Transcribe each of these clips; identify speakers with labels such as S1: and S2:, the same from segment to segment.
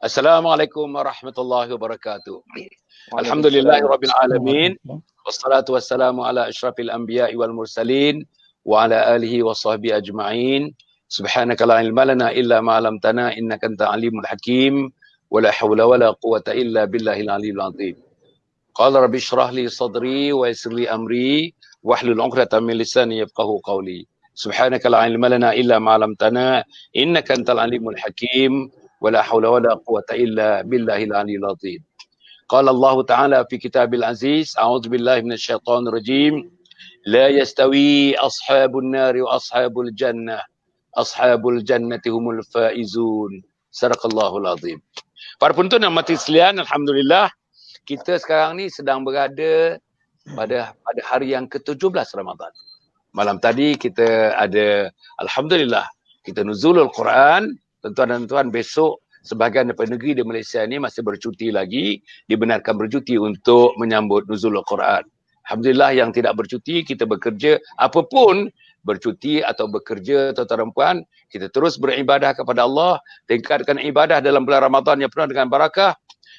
S1: Assalamualaikum warahmatullahi wabarakatuh. Alhamdulillahirabbil alamin. Wassalatu wassalamu ala asyrafil anbiya'i wal mursalin wa ala alihi washabbihi ajma'in. Subhanaka la ilma lana illa ma 'allamtana innaka antal alimul hakim. Wa la haula wa la quwwata illa billahil aliyyil azim. Qala rabbi shrah li sadri wa yassir li amri wahlul 'uqdatam min lisani yafqahu qawli. Subhanaka la ilma lana illa ma 'allamtana innaka antal alimul hakim. ولا حول ولا قوة إلا بالله العلي العظيم. قال الله تعالى في كتاب العزيز أعوذ بالله من الشيطان الرجيم لا يستوي أصحاب النار وأصحاب الجنة أصحاب الجنة هم الفائزون. صدق الله العظيم. Para penonton yang mati sekalian, alhamdulillah kita sekarang ni sedang berada pada hari yang ke-17 Ramadan. Malam tadi kita ada, alhamdulillah, kita nuzulul Quran. Tuan-tuan dan tuan, besok sebahagian daripada negeri di Malaysia ni masih bercuti lagi, dibenarkan bercuti untuk menyambut nuzulul Quran. Alhamdulillah yang tidak bercuti, kita bekerja, apapun bercuti atau bekerja, tuan-tuan dan puan, kita terus beribadah kepada Allah, tingkatkan ibadah dalam bulan Ramadan yang penuh dengan barakah.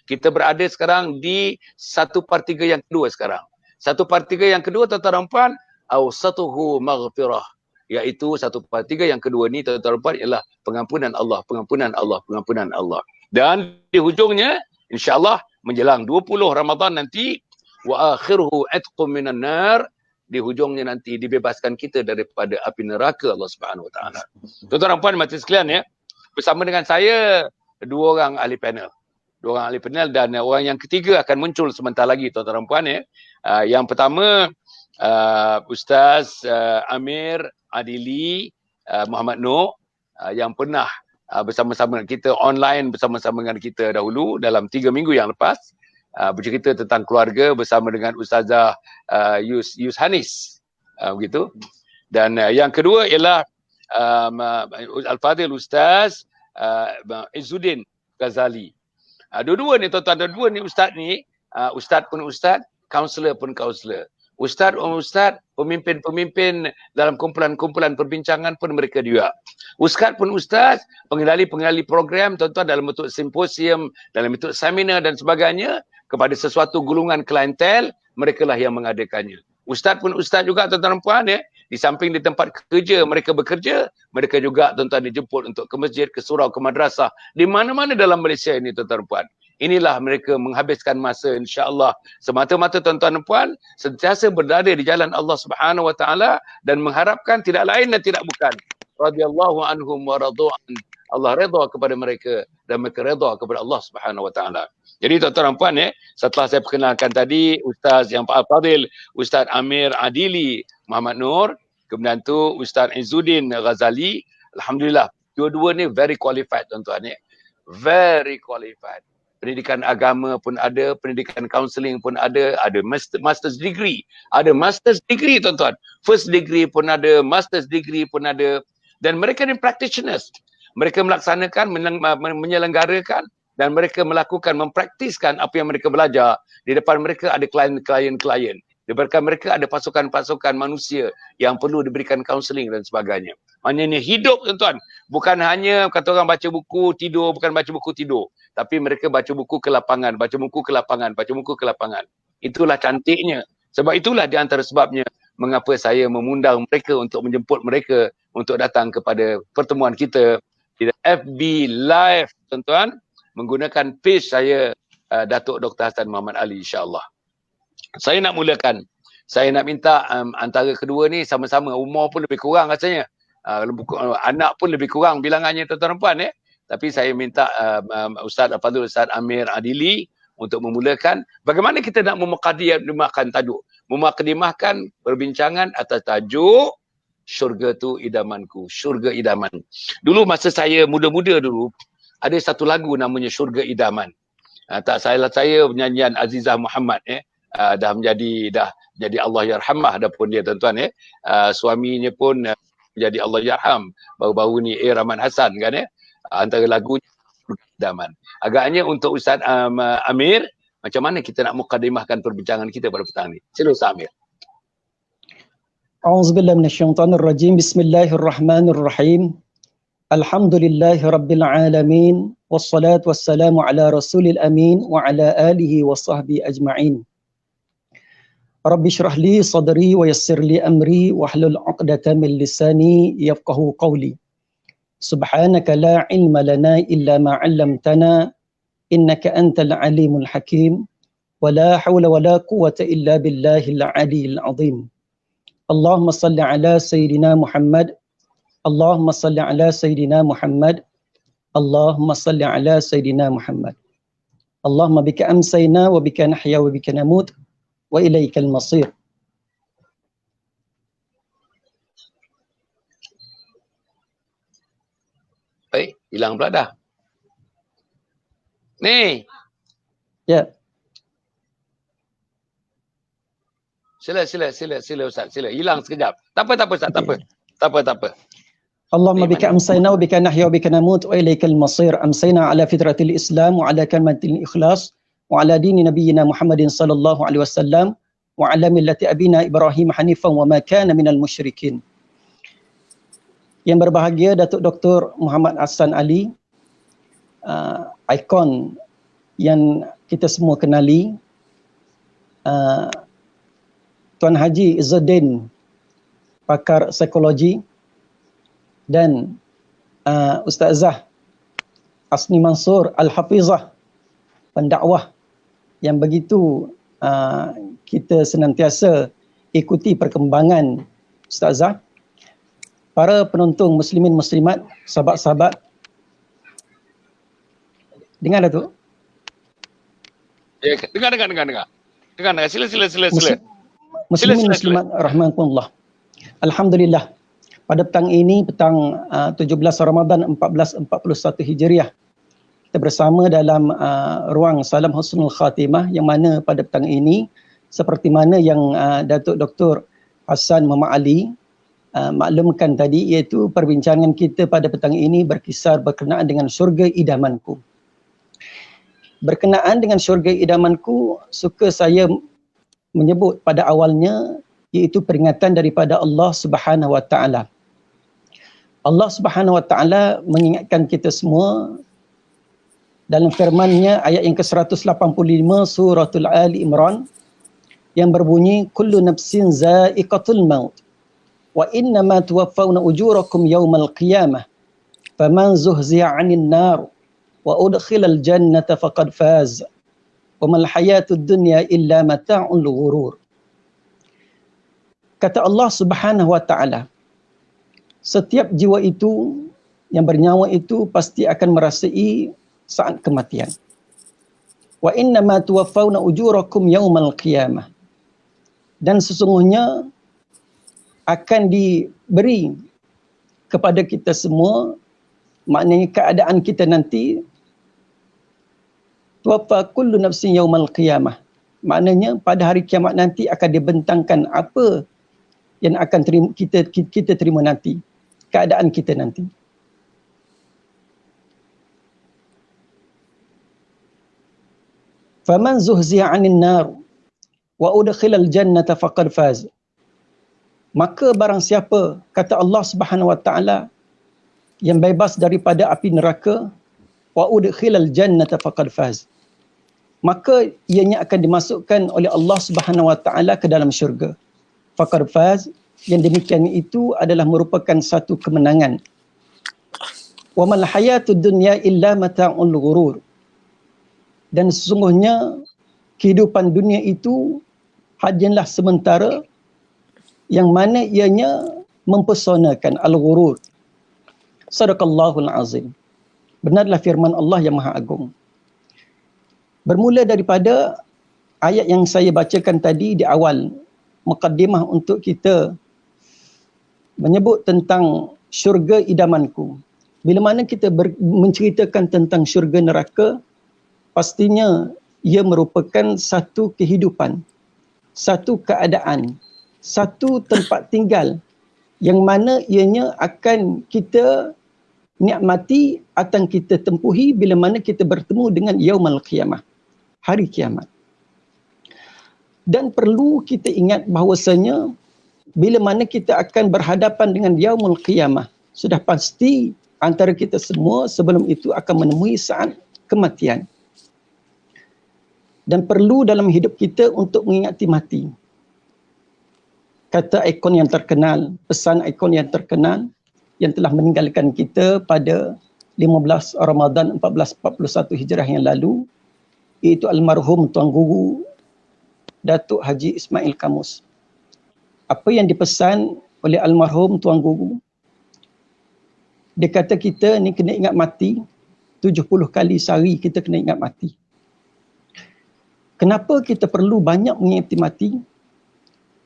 S1: Kita berada sekarang di 1/3 yang kedua sekarang. 1/3 yang kedua, tuan-tuan dan puan, awsatuhu maghfirah. Iaitu 1/3 yang kedua ni tuan-tuan dan puan ialah pengampunan Allah, pengampunan Allah, pengampunan Allah. Dan di hujungnya insya-Allah menjelang 20 Ramadan nanti wa akhiruhu atqum minan nar, di hujungnya nanti dibebaskan kita daripada api neraka Allah Subhanahu Wa Taala. Tuan-tuan dan puan mati sekalian ya, bersama dengan saya dua orang ahli panel. Dua orang ahli panel dan orang yang ketiga akan muncul sebentar lagi tuan-tuan dan puan ya. Yang pertama Ustaz Amir Adili Muhammad Noor yang pernah bersama-sama dengan kita online, bersama-sama dengan kita dahulu dalam 3 minggu yang lepas, bercerita tentang keluarga bersama dengan Ustazah Yus Hanis, begitu. Dan yang kedua ialah Al-Fadhil Ustaz Izzuddin Ghazali. Dua-dua ni tuan-tuan, dua-dua ni ustaz ni, ustaz pun ustaz, kaunselor pun kaunselor. Ustaz, pemimpin-pemimpin dalam kumpulan-kumpulan perbincangan pun mereka juga. Ustaz pun ustaz, pengendali-pengendali program, tuan-tuan, dalam bentuk simposium, dalam bentuk seminar dan sebagainya, kepada sesuatu golongan klientel, mereka lah yang mengadakannya. Ustaz pun ustaz juga, tuan-tuan dan puan ya, di samping di tempat kerja mereka bekerja, mereka juga tuan-tuan dijemput untuk ke masjid, ke surau, ke madrasah, di mana-mana dalam Malaysia ini tuan-tuan dan puan. Inilah mereka menghabiskan masa insya-Allah semata-mata tuan-tuan dan puan sentiasa berada di jalan Allah Subhanahu Wa Taala dan mengharapkan tidak lain dan tidak bukan radhiyallahu anhum wa radu'an. Allah redha kepada mereka dan mereka redha kepada Allah Subhanahu Wa Taala. Jadi tuan-tuan dan puan ya, setelah saya perkenalkan tadi Ustaz yang Fadil, Ustaz Amir Adili Muhammad Noor, kemudian tu Ustaz Izzuddin Ghazali, alhamdulillah dua-dua ni very qualified tuan-tuan ya. Very qualified. Pendidikan agama pun ada, pendidikan counselling pun ada master's degree. Ada master's degree tuan-tuan. First degree pun ada, master's degree pun ada. Dan mereka ni practitioners. Mereka melaksanakan, menyelenggarakan dan mereka melakukan, mempraktiskan apa yang mereka belajar. Di depan mereka ada klien-klien. Di depan mereka ada pasukan-pasukan manusia yang perlu diberikan counselling dan sebagainya. Maknanya hidup tuan-tuan. Bukan hanya kata orang baca buku tidur, bukan baca buku tidur. Tapi mereka baca buku ke lapangan, baca buku ke lapangan, baca buku ke lapangan. Itulah cantiknya. Sebab itulah di antara sebabnya mengapa saya mengundang mereka untuk menjemput mereka untuk datang kepada pertemuan kita di FB Live tuan-tuan, menggunakan page saya Datuk Dr. Hassan Muhammad Ali insya-Allah. Saya nak mulakan. Saya nak minta antara kedua ni sama-sama, umur pun lebih kurang rasanya. Anak pun lebih kurang bilangannya tuan-tuan dan puan ya. Tapi saya minta Ustaz Al-Fadhil Ustaz Amir Adili untuk memulakan bagaimana kita nak memukadimahkan tajuk. Memukadimahkan perbincangan atas tajuk syurga tu idamanku, syurga idaman. Dulu masa saya muda-muda dulu ada satu lagu namanya Syurga Idaman. Tak salah saya penyanyian Azizah Muhammad dah menjadi Allah yarhamah dah pun dia tuan-tuan ya. Suaminya pun jadi Allah yarham. Baru-baru ni Rahman Hassan kan ya. Antara lagu Idaman. Agaknya untuk Ustaz Amir, macam mana kita nak mukadimahkan perbincangan kita pada petang ni? Sila Ustaz Amir.
S2: A'udzubillahi minasyaitonirrajim. Bismillahirrahmanirrahim. Alhamdulillahirabbil alamin. wassalatu wassalamu ala rasulil amin wa ala alihi wa sahbihi ajma'in. Rabbi syrah li sadri wa yassir li amri wahlul 'uqdatam min lisani yafqahu qawli. Subhanaka la ilma lana illa ma 'allamtana innaka antal alimul hakim. Wa la hawla wa la quwwata illa billahil aliyyil azim. Allahumma salli ala sayyidina Muhammad. Allahumma salli ala sayyidina Muhammad. Allahumma salli ala sayyidina Muhammad. Allahumma bika amsayna wa bika nahya wa bika namut wa ilaikal masir.
S1: Hilang pula dah. Ni.
S2: Ya.
S1: Sila Ustaz, sila. Hilang sekejap. Tak apa Ustaz, tak apa.
S2: Allahumma bika amsayna wa bika nahya wa bika namut wa ilaikal masir. Amsayna ala fitratil Islam wa ala kalimatil ikhlas wa ala dini nabiyyina Muhammadin sallallahu alaihi wasallam wa ala millati abina Ibrahim hanifan wa ma kana minal musyrikin. Yang berbahagia Datuk Dr. Muhammad Hassan Ali, ikon yang kita semua kenali, Tuan Haji Izzuddin, pakar psikologi, dan Ustazah Asni Mansur Al-Hafizah, pendakwah yang begitu kita senantiasa ikuti perkembangan Ustazah. Para penonton muslimin muslimat, sahabat-sahabat, dengar Datuk?
S1: Ya, dengar. Sila.
S2: Muslimin muslimat rahmatullah. Alhamdulillah. Pada petang ini, petang 17 Ramadan 1441 Hijriah, kita bersama dalam ruang Salam Husnul Khatimah, yang mana pada petang ini, seperti mana yang Datuk Dr. Hassan Muhammad Ali maklumkan tadi, iaitu perbincangan kita pada petang ini berkisar berkenaan dengan syurga idamanku. Berkenaan dengan syurga idamanku, suka saya menyebut pada awalnya, iaitu peringatan daripada Allah Subhanahu Wa Taala. Allah Subhanahu Wa Taala mengingatkan kita semua dalam firman-Nya ayat yang ke-185 suratul Ali Imran yang berbunyi kullu nafsin za'iqatul maut wa innama tuwaffawna ujurakum yawmal qiyamah faman zuhziya 'anil nar wa udkhilal jannata faqad faz wa mal hayatud dunya illa mata'ul ghurur. Kata Allah Subhanahu Wa Taala, setiap jiwa itu yang bernyawa itu pasti akan merasai saat kematian. Wa innama tuwaffawna ujurakum yawmal qiyamah. Dan sesungguhnya akan diberi kepada kita semua, maknanya keadaan kita nanti, tuwaffa kullu nafsin yawmal qiyamah. Maknanya pada hari kiamat nanti akan dibentangkan apa yang akan kita terima nanti, keadaan kita nanti. Faman zuhziya 'anil nar wa udkhilal jannata faqad faz. Maka barang siapa, kata Allah Subhanahu Wa Taala, yang bebas daripada api neraka, wa udkhilal jannata faqad faz, maka ianya akan dimasukkan oleh Allah Subhanahu Wa Taala ke dalam syurga. Faqad faz, yang demikian itu adalah merupakan satu kemenangan. Wa mal hayatud dunya illa mata'ul ghurur. Dan sesungguhnya kehidupan dunia itu hanyalah sementara, yang mana ianya mempesonakan, al-ghurur. Sadaqallahul azim. Benarlah firman Allah yang Maha Agung. Bermula daripada ayat yang saya bacakan tadi di awal, mukaddimah untuk kita menyebut tentang syurga idamanku. Bila mana kita menceritakan tentang syurga neraka, pastinya ia merupakan satu kehidupan, satu keadaan, satu tempat tinggal yang mana ianya akan kita nikmati, akan kita tempuhi bila mana kita bertemu dengan yaumul qiyamah, hari kiamat. Dan perlu kita ingat bahawasanya bila mana kita akan berhadapan dengan yaumul qiyamah, sudah pasti antara kita semua sebelum itu akan menemui saat kematian. Dan perlu dalam hidup kita untuk mengingati mati. Kata ikon yang terkenal, pesan ikon yang terkenal yang telah meninggalkan kita pada 15 Ramadan 1441 Hijrah yang lalu, iaitu almarhum Tuan Guru Datuk Haji Ismail Kamus. Apa yang dipesan oleh almarhum Tuan Guru? Dia kata kita ni kena ingat mati 70 kali sehari, kita kena ingat mati. Kenapa kita perlu banyak mengingati mati?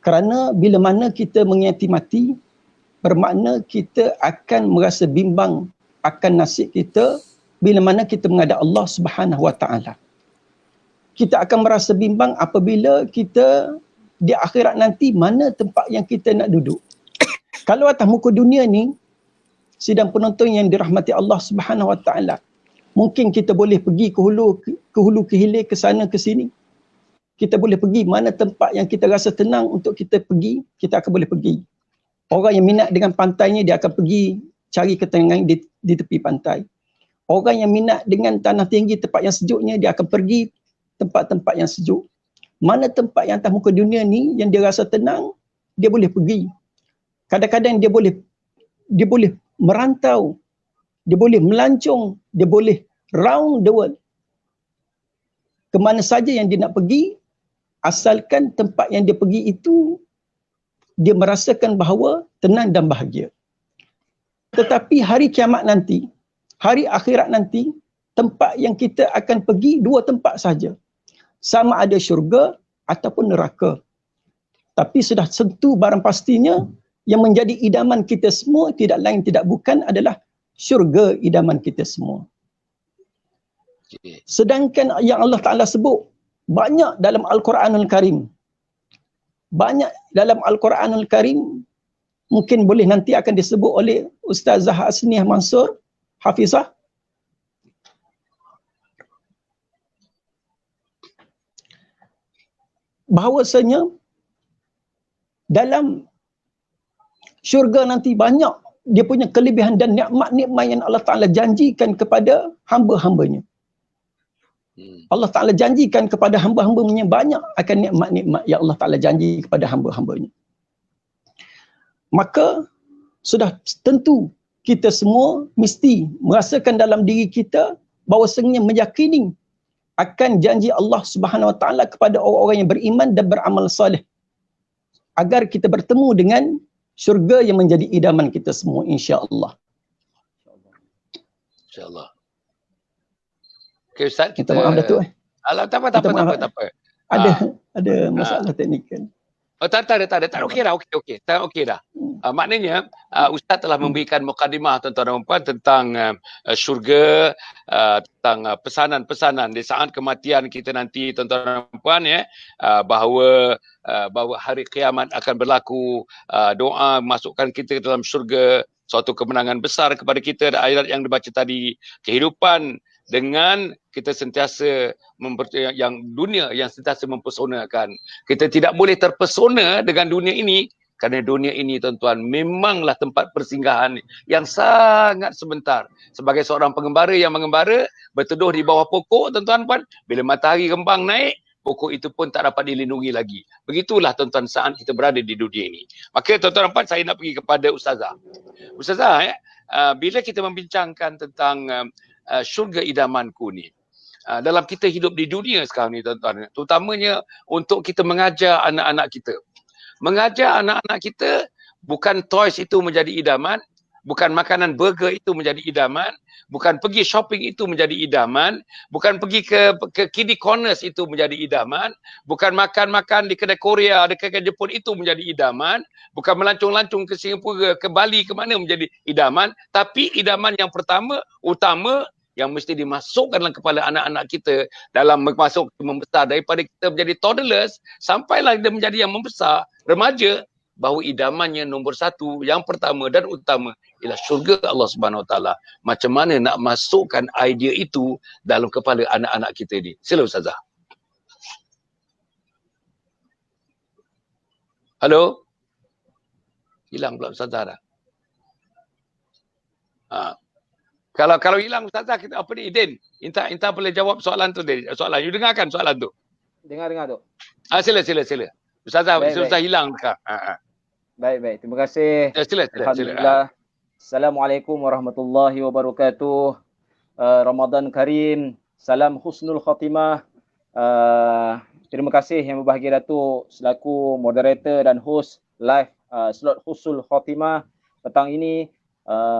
S2: Kerana bila mana kita mengingati mati, bermakna kita akan merasa bimbang akan nasib kita bila mana kita menghadap Allah Subhanahu Wa Taala. Kita akan merasa bimbang apabila kita di akhirat nanti mana tempat yang kita nak duduk. Kalau atas muka dunia ni, sidang penonton yang dirahmati Allah Subhanahu Wa Taala, mungkin kita boleh pergi ke hulu ke hilir, ke sana ke sini. Kita boleh pergi mana tempat yang kita rasa tenang untuk kita pergi, kita akan boleh pergi. Orang yang minat dengan pantainya, dia akan pergi cari ketenangan di tepi pantai. Orang yang minat dengan tanah tinggi, tempat yang sejuknya, dia akan pergi tempat-tempat yang sejuk. Mana tempat yang atas muka dunia ni yang dia rasa tenang, dia boleh pergi. Kadang-kadang dia boleh merantau, dia boleh melancong, dia boleh round the world. Ke mana saja yang dia nak pergi, asalkan tempat yang dia pergi itu dia merasakan bahawa tenang dan bahagia. Tetapi hari kiamat nanti, hari akhirat nanti, tempat yang kita akan pergi dua tempat saja. Sama ada syurga ataupun neraka. Tapi sudah tentu barang pastinya yang menjadi idaman kita semua tidak lain tidak bukan adalah syurga idaman kita semua. Sedangkan yang Allah Ta'ala sebut banyak dalam Al-Quranul Karim. Banyak dalam Al-Quranul Karim, mungkin boleh nanti akan disebut oleh Ustazah Asniah Mansur, Hafizah. Bahawasanya dalam syurga nanti banyak dia punya kelebihan dan nikmat-nikmat yang Allah Ta'ala janjikan kepada hamba-hambanya. Allah Ta'ala janjikan kepada hamba-hambanya banyak akan nikmat-nikmat yang Allah Ta'ala janji kepada hamba-hambanya. Maka sudah tentu kita semua mesti merasakan dalam diri kita bahawasanya meyakini akan janji Allah Subhanahu Wa Taala kepada orang-orang yang beriman dan beramal soleh, agar kita bertemu dengan syurga yang menjadi idaman kita semua, insya-Allah.
S1: Insya-Allah. Okey Ustaz,
S2: kita maaf Datuk.
S1: Alah, tak apa.
S2: Ada masalah teknikal.
S1: Oh, tak ada. Okey dah. Okey dah. Maknanya Ustaz telah memberikan mukadimah tuan-tuan dan puan tentang syurga, tentang pesanan-pesanan di saat kematian kita nanti tuan-tuan dan puan, ya, bahawa hari kiamat akan berlaku, doa masukkan kita ke dalam syurga, suatu kemenangan besar kepada kita. Ayat yang dibaca tadi, kehidupan dengan kita sentiasa yang dunia yang sentiasa mempesonakan. Kita tidak boleh terpesona dengan dunia ini, kerana dunia ini tuan-tuan memanglah tempat persinggahan yang sangat sebentar. Sebagai seorang pengembara yang mengembara, berteduh di bawah pokok tuan-tuan puan, bila matahari kembang naik, pokok itu pun tak dapat dilindungi lagi. Begitulah tuan-tuan saat kita berada di dunia ini. Maka tuan-tuan puan, saya nak pergi kepada Ustazah. Ustazah, bila kita membincangkan tentang syurga idamanku ni, dalam kita hidup di dunia sekarang ni tuan-tuan, terutamanya untuk kita mengajar anak-anak kita. Mengajar anak-anak kita, bukan toys itu menjadi idaman, bukan makanan burger itu menjadi idaman, bukan pergi shopping itu menjadi idaman, bukan pergi ke kiddie corners itu menjadi idaman, bukan makan-makan di kedai Korea, di kedai Jepun itu menjadi idaman, bukan melancong-lancong ke Singapura, ke Bali, ke mana menjadi idaman. Tapi idaman yang pertama, utama, yang mesti dimasukkan dalam kepala anak-anak kita dalam membesar, daripada kita menjadi toddlers sampailah dia menjadi yang membesar, remaja, bahawa idamannya nombor satu, yang pertama dan utama ialah syurga Allah Subhanahu Wa Taala. Macam mana nak masukkan idea itu dalam kepala anak-anak kita ni? Sila Ustazah. Halo? Hilang pula Ustazah dah. Kalau hilang Ustazah, kita apa ni Idin? Inta boleh jawab soalan tu dia. Soalan you dengarkan soalan tu.
S3: Dengar tu.
S1: Sila. Ustazah,
S3: Baik.
S1: hilang dekat.
S3: Baik. Terima kasih.
S1: Sila.
S3: Alhamdulillah. Assalamualaikum warahmatullahi wabarakatuh. Ramadan Karim. Salam husnul khatimah. Terima kasih Yang Berbahagia Datuk selaku moderator dan host live slot husnul khatimah petang ini.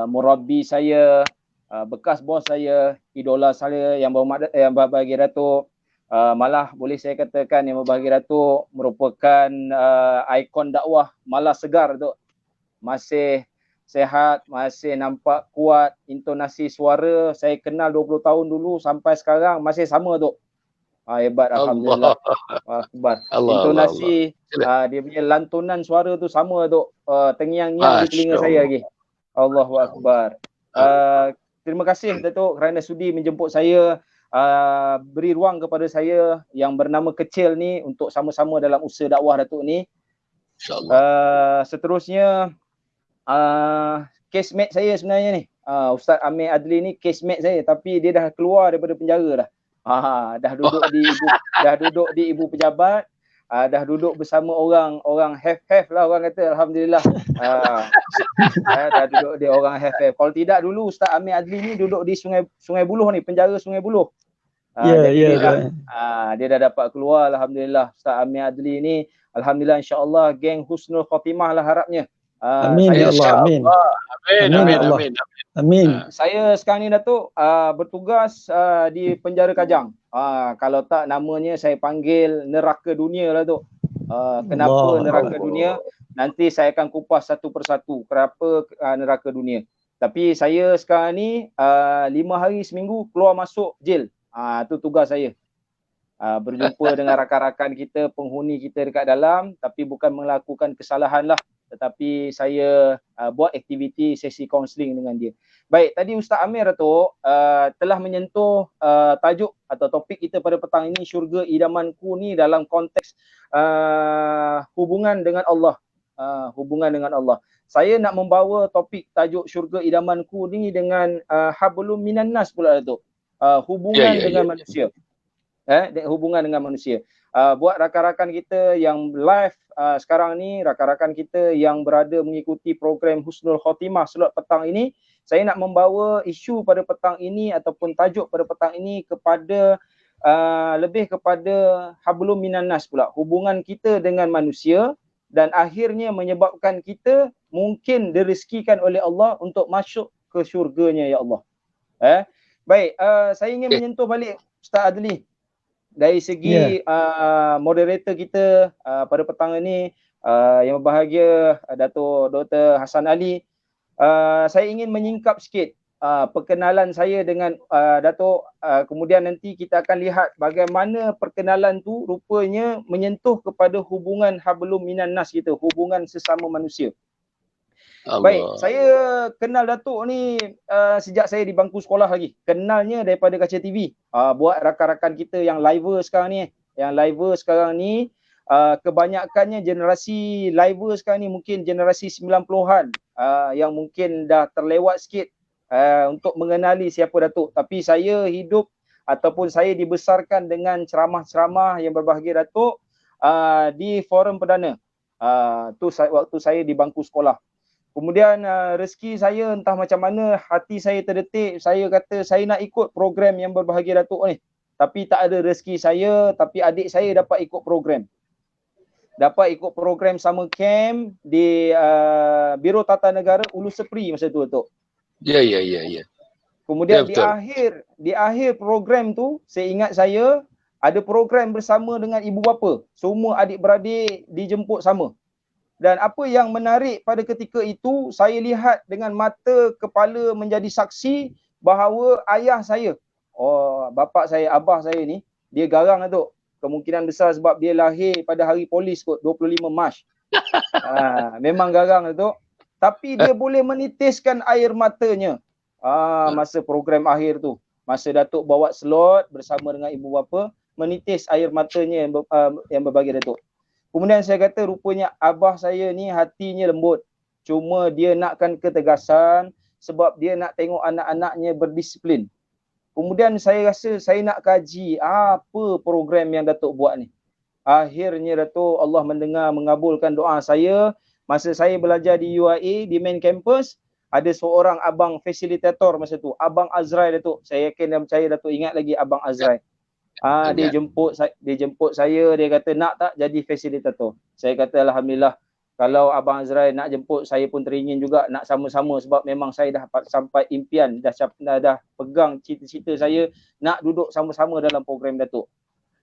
S3: Murabbi saya, bekas bos saya, idola saya Yang Berbahagia Datuk. Malah boleh saya katakan Yang Berbahagia Datuk merupakan ikon dakwah malah segar tu. Masih sehat, masih nampak kuat, intonasi suara saya kenal 20 tahun dulu sampai sekarang masih sama tu. Hebat, alhamdulillah. Akbar. Intonasi dia punya lantunan suara tu sama tu. Terngiang-ngiang di telinga saya lagi. Allahu akbar. Terima kasih Datuk kerana sudi menjemput saya, beri ruang kepada saya yang bernama kecil ni untuk sama-sama dalam usaha dakwah Datuk ni. InsyaAllah. Seterusnya case mate saya sebenarnya ni. Ustaz Amir Adli ni case mate saya tapi dia dah keluar daripada penjara dah. Dah duduk di ibu pejabat, dah duduk bersama orang have lah orang kata, alhamdulillah. Dah duduk di orang have. Kalau tidak dulu Ustaz Amir Adli ni duduk di Sungai Buloh ni, penjara Sungai Buloh. Dia dah dapat keluar, alhamdulillah. Ustaz Amir Adli ni alhamdulillah, insya-Allah geng husnul khatimah lah harapnya.
S2: Amin ya Allah, amin.
S3: Saya sekarang ni Datuk bertugas di penjara Kajang. Kalau tak namanya saya panggil neraka dunia lah tu. Kenapa neraka dunia? Nanti saya akan kupas satu persatu kenapa neraka dunia. Tapi saya sekarang ni 5 hari seminggu keluar masuk jail. Tu tugas saya. Berjumpa dengan rakan-rakan kita, penghuni kita dekat dalam, tapi bukan melakukan kesalahan lah, tetapi saya buat aktiviti sesi kaunseling dengan dia. Baik, tadi Ustaz Amir Datuk telah menyentuh tajuk atau topik kita pada petang ini, syurga idamanku ni dalam konteks hubungan dengan Allah. Hubungan dengan Allah. Saya nak membawa topik tajuk syurga idamanku ni dengan hablum minan nas pula Datuk. Hubungan dengan manusia. Hubungan dengan manusia. Buat rakan-rakan kita yang live sekarang ni, rakan-rakan kita yang berada mengikuti program Husnul Khotimah slot petang ini, saya nak membawa isu pada petang ini ataupun tajuk pada petang ini kepada lebih kepada hablum minan nas pula, hubungan kita dengan manusia dan akhirnya menyebabkan kita mungkin direzekikan oleh Allah untuk masuk ke syurganya ya Allah. Baik, saya ingin menyentuh balik Ustaz Adli. Dari segi moderator kita pada petang ini, yang berbahagia Datuk Dr. Hassan Ali, saya ingin menyingkap sikit perkenalan saya dengan Datuk. Kemudian nanti kita akan lihat bagaimana perkenalan tu rupanya menyentuh kepada hubungan hablum minan nas kita, hubungan sesama manusia. Allah. Baik, saya kenal Datuk ni sejak saya di bangku sekolah lagi. Kenalnya daripada kaca TV. Buat rakan-rakan kita yang liver sekarang ni, kebanyakannya generasi liver sekarang ni mungkin generasi 90-an yang mungkin dah terlewat sikit untuk mengenali siapa Datuk. Tapi saya hidup ataupun saya dibesarkan dengan ceramah-ceramah yang berbahagia Datuk di forum perdana. Tu waktu saya di bangku sekolah. Kemudian rezeki saya entah macam mana, hati saya terdetik, saya kata saya nak ikut program yang berbahagia Datuk ni. Tapi tak ada rezeki saya, tapi adik saya dapat ikut program. Dapat ikut program sama camp di Biro Tata Negara Ulu Sepri masa tu Datuk.
S1: Ya.
S3: Kemudian di akhir program tu, saya ingat saya ada program bersama dengan ibu bapa. Semua adik-beradik dijemput sama. Dan apa yang menarik pada ketika itu, saya lihat dengan mata kepala menjadi saksi bahawa ayah saya, bapa saya, abah saya ni, dia garang Datuk. Kemungkinan besar sebab dia lahir pada hari polis kot, 25 Mac. Memang garang Datuk. Tapi dia boleh menitiskan air matanya masa program akhir tu. Masa Datuk bawa slot bersama dengan ibu bapa, menitis air matanya yang berbagi Datuk. Kemudian saya kata rupanya abah saya ni hatinya lembut. Cuma dia nakkan ketegasan, sebab dia nak tengok anak-anaknya berdisiplin. Kemudian saya rasa saya nak kaji apa program yang Datuk buat ni. Akhirnya Datuk, Allah mendengar, mengabulkan doa saya. Masa saya belajar di UIA, di main campus, ada seorang abang fasilitator masa tu, Abang Azrai Datuk. Saya yakin dan percaya Datuk ingat lagi Abang Azrai. Dia jemput saya, dia kata nak tak jadi fasilitator. Saya kata alhamdulillah, kalau Abang Azrai nak jemput, saya pun teringin juga nak sama-sama, sebab memang saya dah sampai impian, dah pegang cita-cita saya nak duduk sama-sama dalam program Datuk.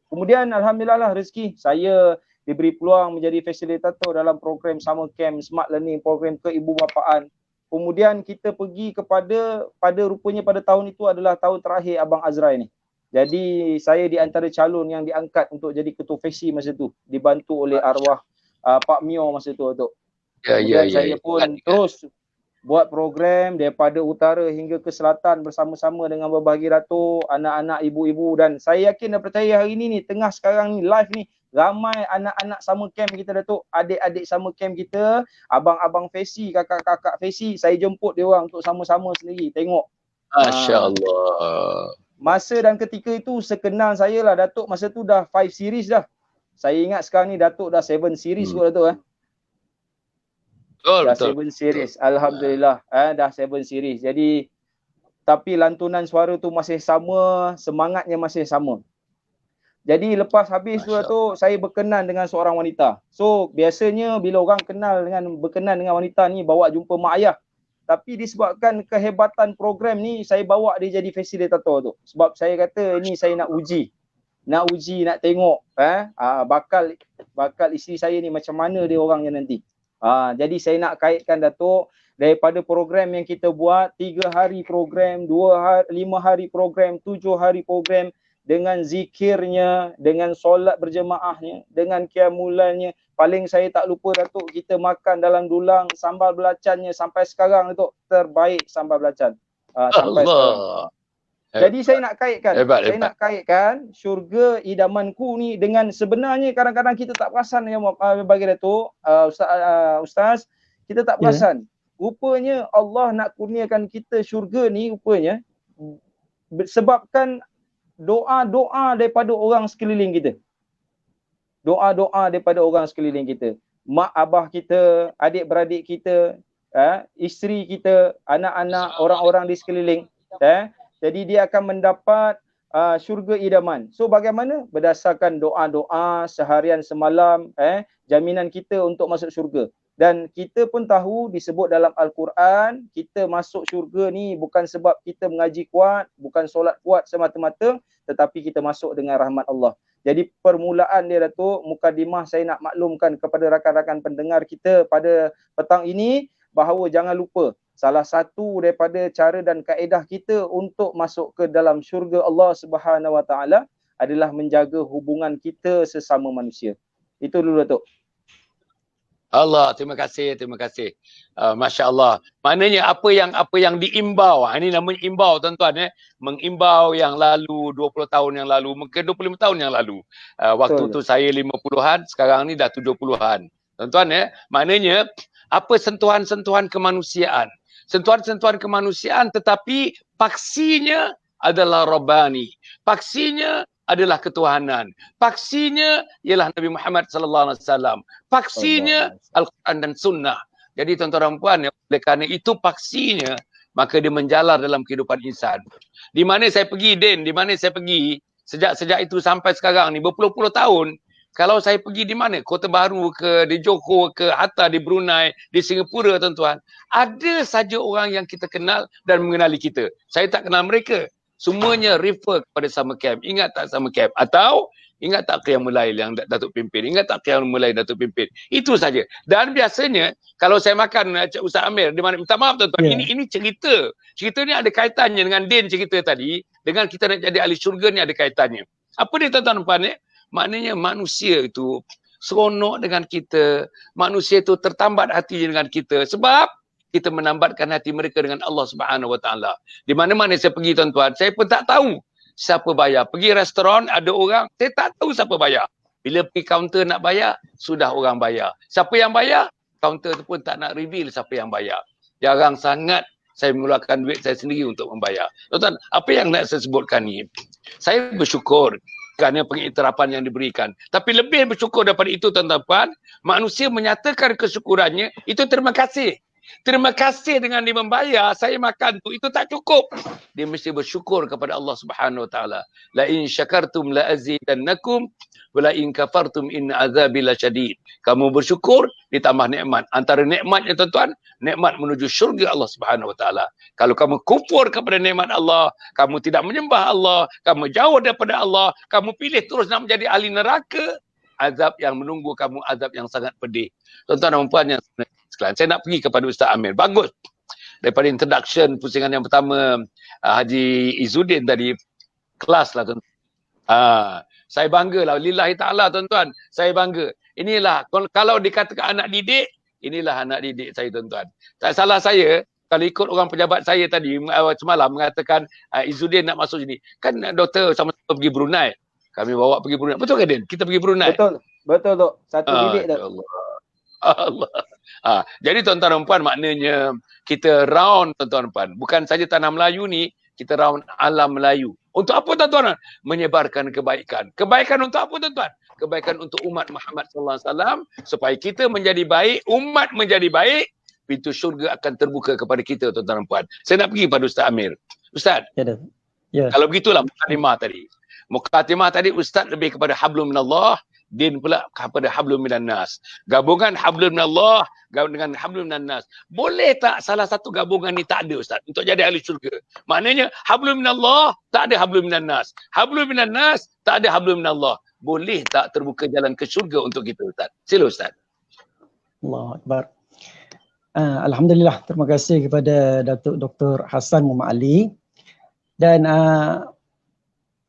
S3: Kemudian alhamdulillah lah rezeki saya diberi peluang menjadi fasilitator dalam program summer camp, smart learning, program keibubapaan. Kemudian kita pergi pada rupanya pada tahun itu adalah tahun terakhir Abang Azrai ni. Jadi saya di antara calon yang diangkat untuk jadi ketua faksi masa tu, dibantu oleh arwah Pak Mio masa tu, Datuk. Kemudian saya pun terus buat program daripada utara hingga ke selatan bersama-sama dengan berbagi Datuk, anak-anak, ibu-ibu, dan saya yakin dan percaya hari ni tengah sekarang ni live ni ramai anak-anak summer camp kita, Datuk, adik-adik summer camp kita, abang-abang faksi, kakak-kakak faksi, saya jemput dia orang untuk sama-sama sendiri tengok.
S1: Masya-Allah.
S3: Masa dan ketika itu sekenal saya lah Datuk, masa tu dah 5 series dah. Saya ingat sekarang ni Datuk dah 7 series kot Datuk dah 7 series. Alhamdulillah, dah 7 series. Jadi tapi lantunan suara tu masih sama, semangatnya masih sama. Jadi lepas habis tu Datuk, saya berkenan dengan seorang wanita. So biasanya bila orang berkenan dengan wanita ni bawa jumpa mak ayah. Tapi disebabkan kehebatan program ni, saya bawa dia jadi fasilitator tu. Sebab saya kata ni saya nak uji, nak tengok bakal isteri saya ni macam mana dia orangnya nanti. Jadi saya nak kaitkan Datuk, daripada program yang kita buat 3 hari program, 5 hari program, 7 hari program, dengan zikirnya, dengan solat berjemaahnya, dengan qiyamulainya. Paling saya tak lupa Datuk, kita makan dalam dulang, sambal belacannya sampai sekarang Datuk, terbaik sambal belacan. Sampai sekarang. Jadi saya nak kaitkan, nak kaitkan syurga idamanku ni dengan sebenarnya kadang-kadang kita tak perasan yang bagi Datuk, Ustaz, kita tak perasan. Rupanya Allah nak kurniakan kita syurga ni rupanya sebabkan doa-doa daripada orang sekeliling kita. Doa-doa daripada orang sekeliling kita. Mak abah kita, adik-beradik kita, isteri kita, anak-anak, orang-orang di sekeliling. Jadi dia akan mendapat syurga idaman. So bagaimana? Berdasarkan doa-doa seharian semalam, jaminan kita untuk masuk syurga. Dan kita pun tahu disebut dalam Al-Quran, kita masuk syurga ni bukan sebab kita mengaji kuat, bukan solat kuat semata-mata, tetapi kita masuk dengan rahmat Allah. Jadi permulaan dia Datuk, mukadimah saya nak maklumkan kepada rakan-rakan pendengar kita pada petang ini, bahawa jangan lupa salah satu daripada cara dan kaedah kita untuk masuk ke dalam syurga Allah Subhanahu Wa Taala adalah menjaga hubungan kita sesama manusia. Itu dulu Datuk.
S1: Allah, terima kasih. Masya Allah. Maknanya apa yang diimbau, ini namanya imbau tuan-tuan, mengimbau yang lalu 20 tahun yang lalu, mungkin 25 tahun yang lalu. Waktu tu saya 50-an, sekarang ni dah 70-an. Tuan-tuan maknanya apa sentuhan-sentuhan kemanusiaan. Sentuhan-sentuhan kemanusiaan tetapi paksinya adalah Rabbani. Paksinya adalah ketuhanan. Paksinya ialah Nabi Muhammad sallallahu alaihi wasallam. Paksinya Al-Quran dan Sunnah. Jadi tuan-tuan dan puan, oleh kerana itu paksinya, maka dia menjalar dalam kehidupan insan. Di mana saya pergi, di mana saya pergi, sejak itu sampai sekarang ni, berpuluh-puluh tahun, kalau saya pergi di mana, Kota Baru ke, di Johor ke, Hatta di Brunei, di Singapura tuan-tuan, ada saja orang yang kita kenal dan mengenali kita. Saya tak kenal mereka. Semuanya refer kepada summer camp. Ingat tak summer camp? Atau ingat tak qiyamul lail yang Datuk pimpin? Ingat tak qiyamul lail Datuk pimpin? Itu saja. Dan biasanya kalau saya makan Ustaz Amir, di mana, minta maaf tuan-tuan, ini cerita. Cerita ni ada kaitannya dengan Din cerita tadi, dengan kita nak jadi ahli syurga ni ada kaitannya. Apa dia tuan-tuan dan puan? Maknanya manusia itu seronok dengan kita, manusia itu tertambat hatinya dengan kita sebab kita menambatkan hati mereka dengan Allah Subhanahu Wa Taala. Di mana-mana saya pergi tuan-tuan, saya pun tak tahu siapa bayar. Pergi restoran ada orang, saya tak tahu siapa bayar. Bila pergi kaunter nak bayar, sudah orang bayar. Siapa yang bayar? Kaunter tu pun tak nak reveal siapa yang bayar. Jarang sangat saya mengeluarkan duit saya sendiri untuk membayar. Tuan-tuan, apa yang nak saya sebutkan ni, saya bersyukur kerana pengiktirafan yang diberikan. Tapi lebih bersyukur daripada itu, tuan-tuan, manusia menyatakan kesyukurannya, itu terima kasih. Terima kasih dengan dia membayar, saya makan tu, itu tak cukup. Dia mesti bersyukur kepada Allah Subhanahu Wa Taala. La in syakartum la azidannakum wa la in kafartum inna azabi lasyadid. Kamu bersyukur ditambah nikmat. Antara nikmatnya tuan-tuan, nikmat menuju syurga Allah Subhanahu Wa Taala. Kalau kamu kufur kepada nikmat Allah, kamu tidak menyembah Allah, kamu jauh daripada Allah, kamu pilih terus nak menjadi ahli neraka, azab yang menunggu kamu, azab yang sangat pedih. Tuan-tuan dan puan yang sekalian, saya nak pergi kepada Ustaz Amir. Bagus. Daripada introduction pusingan yang pertama Haji Izzuddin tadi, kelas lah tuan. Saya bangga lah, lillahi ta'ala tuan-tuan. Saya bangga. Inilah, kalau dikatakan anak didik, inilah anak didik saya tuan-tuan. Tak salah saya, kalau ikut orang pejabat saya tadi semalam mengatakan Izzuddin nak masuk sini. Kan doktor sama-sama pergi Brunei. Kami bawa pergi Brunei. Betul ke Din? Kita pergi Brunei.
S3: Betul Dok. Satu bilik Dok.
S1: Allah. Jadi tuan-tuan dan puan, maknanya kita round tuan-tuan dan puan. Bukan saja tanah Melayu ni, kita round alam Melayu. Untuk apa tuan-tuan? Menyebarkan kebaikan. Kebaikan untuk apa tuan-tuan? Kebaikan untuk umat Muhammad sallallahu alaihi wasallam, supaya kita menjadi baik, umat menjadi baik, pintu syurga akan terbuka kepada kita tuan-tuan dan puan. Saya nak pergi pada Ustaz Amir. Ustaz. Ya. Kalau begitulah mukadimah tadi. Mukadimah tadi Ustaz lebih kepada hablum minallah, Din pula kepada hablum minan nas. Gabungan hablum minallah dengan hablum minan nas. Boleh tak salah satu gabungan ni tak ada Ustaz untuk jadi ahli syurga? Maknanya hablum minallah tak ada hablum minan nas. Hablum minan nas tak ada hablum minallah. Boleh tak terbuka jalan ke syurga untuk kita Ustaz? Sila Ustaz.
S2: Allahu Akbar. Alhamdulillah, terima kasih kepada Datuk Dr. Hassan Muhammad Ali. Dan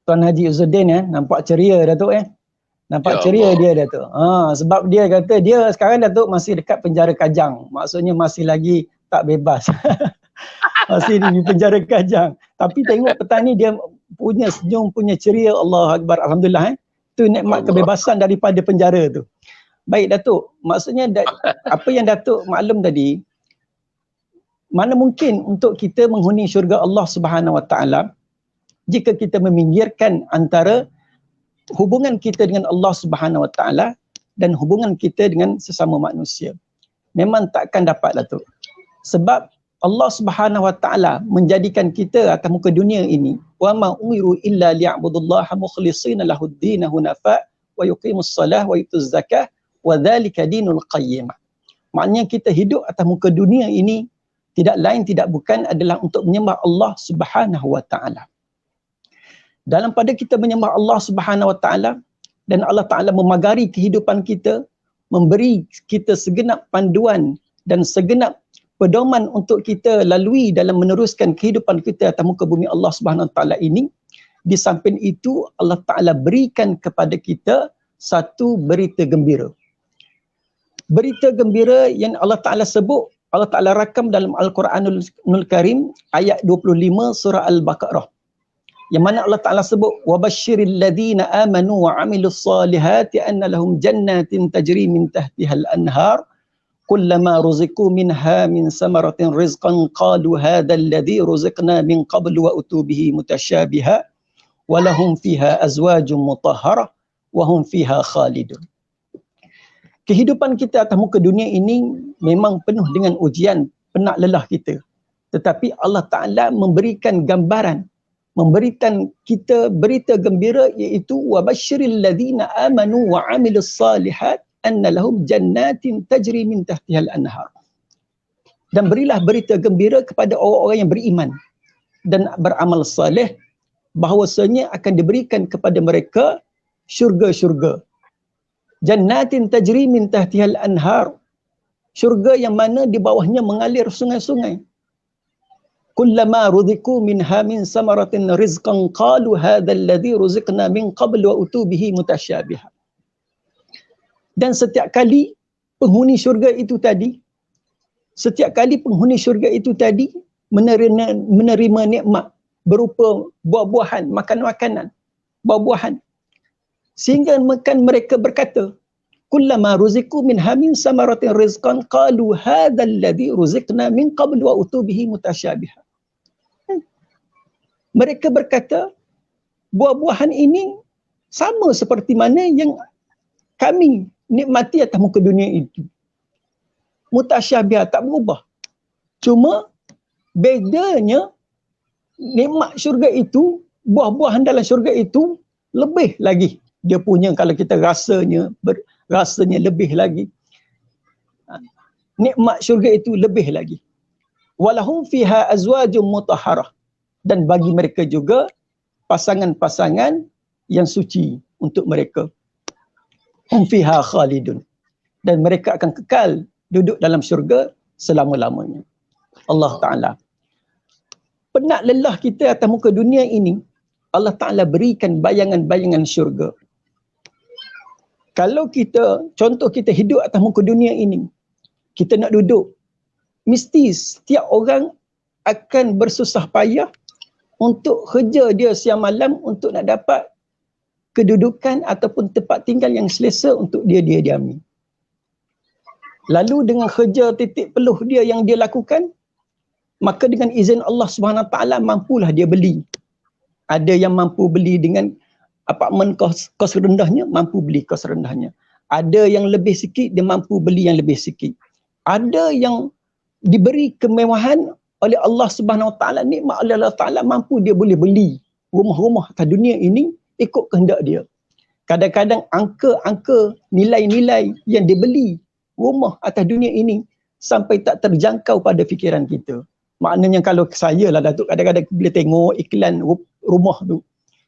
S2: Tuan Haji Izzuddin nampak ceria Datuk Nampak ceria dia Datuk. Sebab dia kata dia sekarang Datuk masih dekat penjara Kajang. Maksudnya masih lagi tak bebas. Masih di penjara Kajang. Tapi tengok petang ni dia punya senyum, punya ceria. Allahu Akbar. Alhamdulillah. Itu nikmat kebebasan daripada penjara tu. Baik Datuk. Maksudnya apa yang Datuk maklum tadi, mana mungkin untuk kita menghuni syurga Allah Subhanahu Wa Taala jika kita meminggirkan antara hubungan kita dengan Allah Subhanahu Wa Taala dan hubungan kita dengan sesama manusia. Memang takkan dapat Datuk. Sebab Allah Subhanahu Wa Taala menjadikan kita atas muka dunia ini, wa ma umiru illa liya'budullaha mukhlishina lahud-din hunafa wa yuqimus salah wa yutuz zakah wa dzalika dinul qayyimah. Maknanya kita hidup atas muka dunia ini tidak lain tidak bukan adalah untuk menyembah Allah Subhanahu Wa Taala. Dalam pada kita menyembah Allah Subhanahu Wa Taala dan Allah Taala memagari kehidupan kita, memberi kita segenap panduan dan segenap pedoman untuk kita lalui dalam meneruskan kehidupan kita atas muka bumi Allah Subhanahu Wa Taala ini. Di samping itu Allah Taala berikan kepada kita satu berita gembira. Berita gembira yang Allah Taala sebut, Allah Taala rakam dalam Al-Quranul Karim ayat 25 surah Al-Baqarah. Yang mana Allah Ta'ala sebut وَبَشِّرِ الَّذِينَ آمَنُوا وَعَمِلُوا الصَّالِحَاتِ أَنَّ لَهُمْ جَنَّاتٍ تَجْرِي مِنْ تَحْتِهَا الْأَنْهَارُ كُلَّمَا رُزِقُوا مِنْهَا مِنْ ثَمَرَةٍ رِزْقًا قَالُوا هَذَا الَّذِي رُزِقْنَا مِنْ قَبْلُ وَأُتُوا بِهِ مُتَشَابِهًا وَلَهُمْ فِيهَا أَزْوَاجٌ مُطَهَّرَةٌ وَهُمْ فِيهَا خَالِدُونَ. Kehidupan kita atas muka dunia ini memang penuh dengan ujian, penat lelah kita. Tetapi Allah Ta'ala memberikan gambaran, memberikan kita berita gembira, iaitu wabashiril ladzina amanu wa amilus salihat anna lahum jannatin tajri min tahtihal anhar. Dan berilah berita gembira kepada orang-orang yang beriman dan beramal saleh bahawasanya akan diberikan kepada mereka syurga-syurga. Jannatin tajri min tahtihal anhar. Syurga yang mana di bawahnya mengalir sungai-sungai. Kullama ruziku minha min samaratin rizqan qalu hadha alladhi ruziqna min qabl wa utu bihi mutasyabiha. Dan setiap kali penghuni syurga itu tadi menerima nikmat berupa buah-buahan, makanan-makanan, buah-buahan, sehingga mereka berkata, kullama ruziqu minha min samaratin rizqan qalu hadzal ladzi ruziqna min qabl wa utubihi mutasyabiha. Mereka berkata, buah-buahan ini sama seperti mana yang kami nikmati atas muka dunia itu. Mutasyabiha, tak berubah. Cuma bedanya nikmat syurga itu, buah-buahan dalam syurga itu lebih lagi. Dia punya, kalau kita rasanya lebih lagi. Nikmat syurga itu lebih lagi. Walahum fiha azwajum mutahharah. Dan bagi mereka juga pasangan-pasangan yang suci untuk mereka. Hum fiha khalidun. Dan mereka akan kekal duduk dalam syurga selama-lamanya. Allah Ta'ala. Penat lelah kita atas muka dunia ini, Allah Ta'ala berikan bayangan-bayangan syurga. Kalau contoh kita hidup atas muka dunia ini, kita nak duduk, mesti setiap orang akan bersusah payah untuk kerja dia siang malam untuk nak dapat kedudukan ataupun tempat tinggal yang selesa untuk dia diami. Lalu dengan kerja titik peluh dia yang dia lakukan, maka dengan izin Allah Subhanahu Wa Taala mampulah dia beli. Ada yang mampu beli dengan apartmen kos rendahnya, mampu beli kos rendahnya. Ada yang lebih sikit, dia mampu beli yang lebih sikit. Ada yang diberi kemewahan oleh Allah Subhanahu Wa Taala, nikmat oleh Allah Taala, mampu dia boleh beli rumah-rumah atas dunia ini ikut kehendak dia. Kadang-kadang angka-angka nilai-nilai yang dibeli rumah atas dunia ini sampai tak terjangkau pada fikiran kita. Maknanya kalau saya lah Datuk, kadang-kadang boleh tengok iklan rumah tu.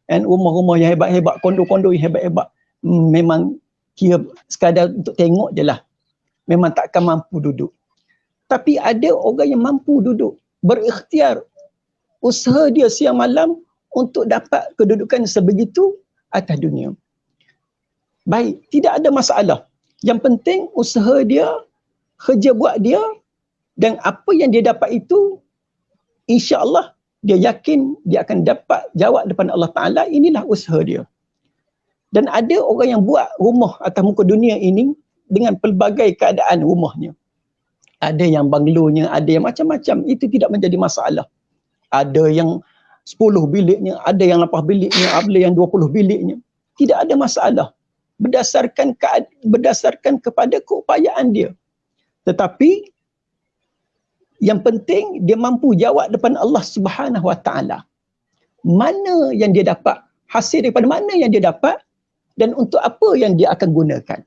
S2: And rumah-rumah yang hebat-hebat, kondo-kondo yang hebat-hebat, memang kira sekadar untuk tengok je lah. Memang takkan mampu duduk. Tapi ada orang yang mampu duduk, berikhtiar, usaha dia siang malam untuk dapat kedudukan sebegitu atas dunia. Baik, tidak ada masalah. Yang penting usaha dia, kerja buat dia, dan apa yang dia dapat itu, insya-Allah dia yakin dia akan dapat jawab depan Allah Ta'ala, inilah usaha dia. Dan ada orang yang buat rumah atas muka dunia ini dengan pelbagai keadaan rumahnya. Ada yang banglonya, ada yang macam-macam, itu tidak menjadi masalah. Ada yang 10 biliknya, ada yang 8 biliknya, ada yang 20 biliknya. Tidak ada masalah. Berdasarkan kepada keupayaan dia. Tetapi yang penting dia mampu jawab depan Allah Subhanahu Wa Taala. Mana yang dia dapat, hasil daripada mana yang dia dapat, dan untuk apa yang dia akan gunakan.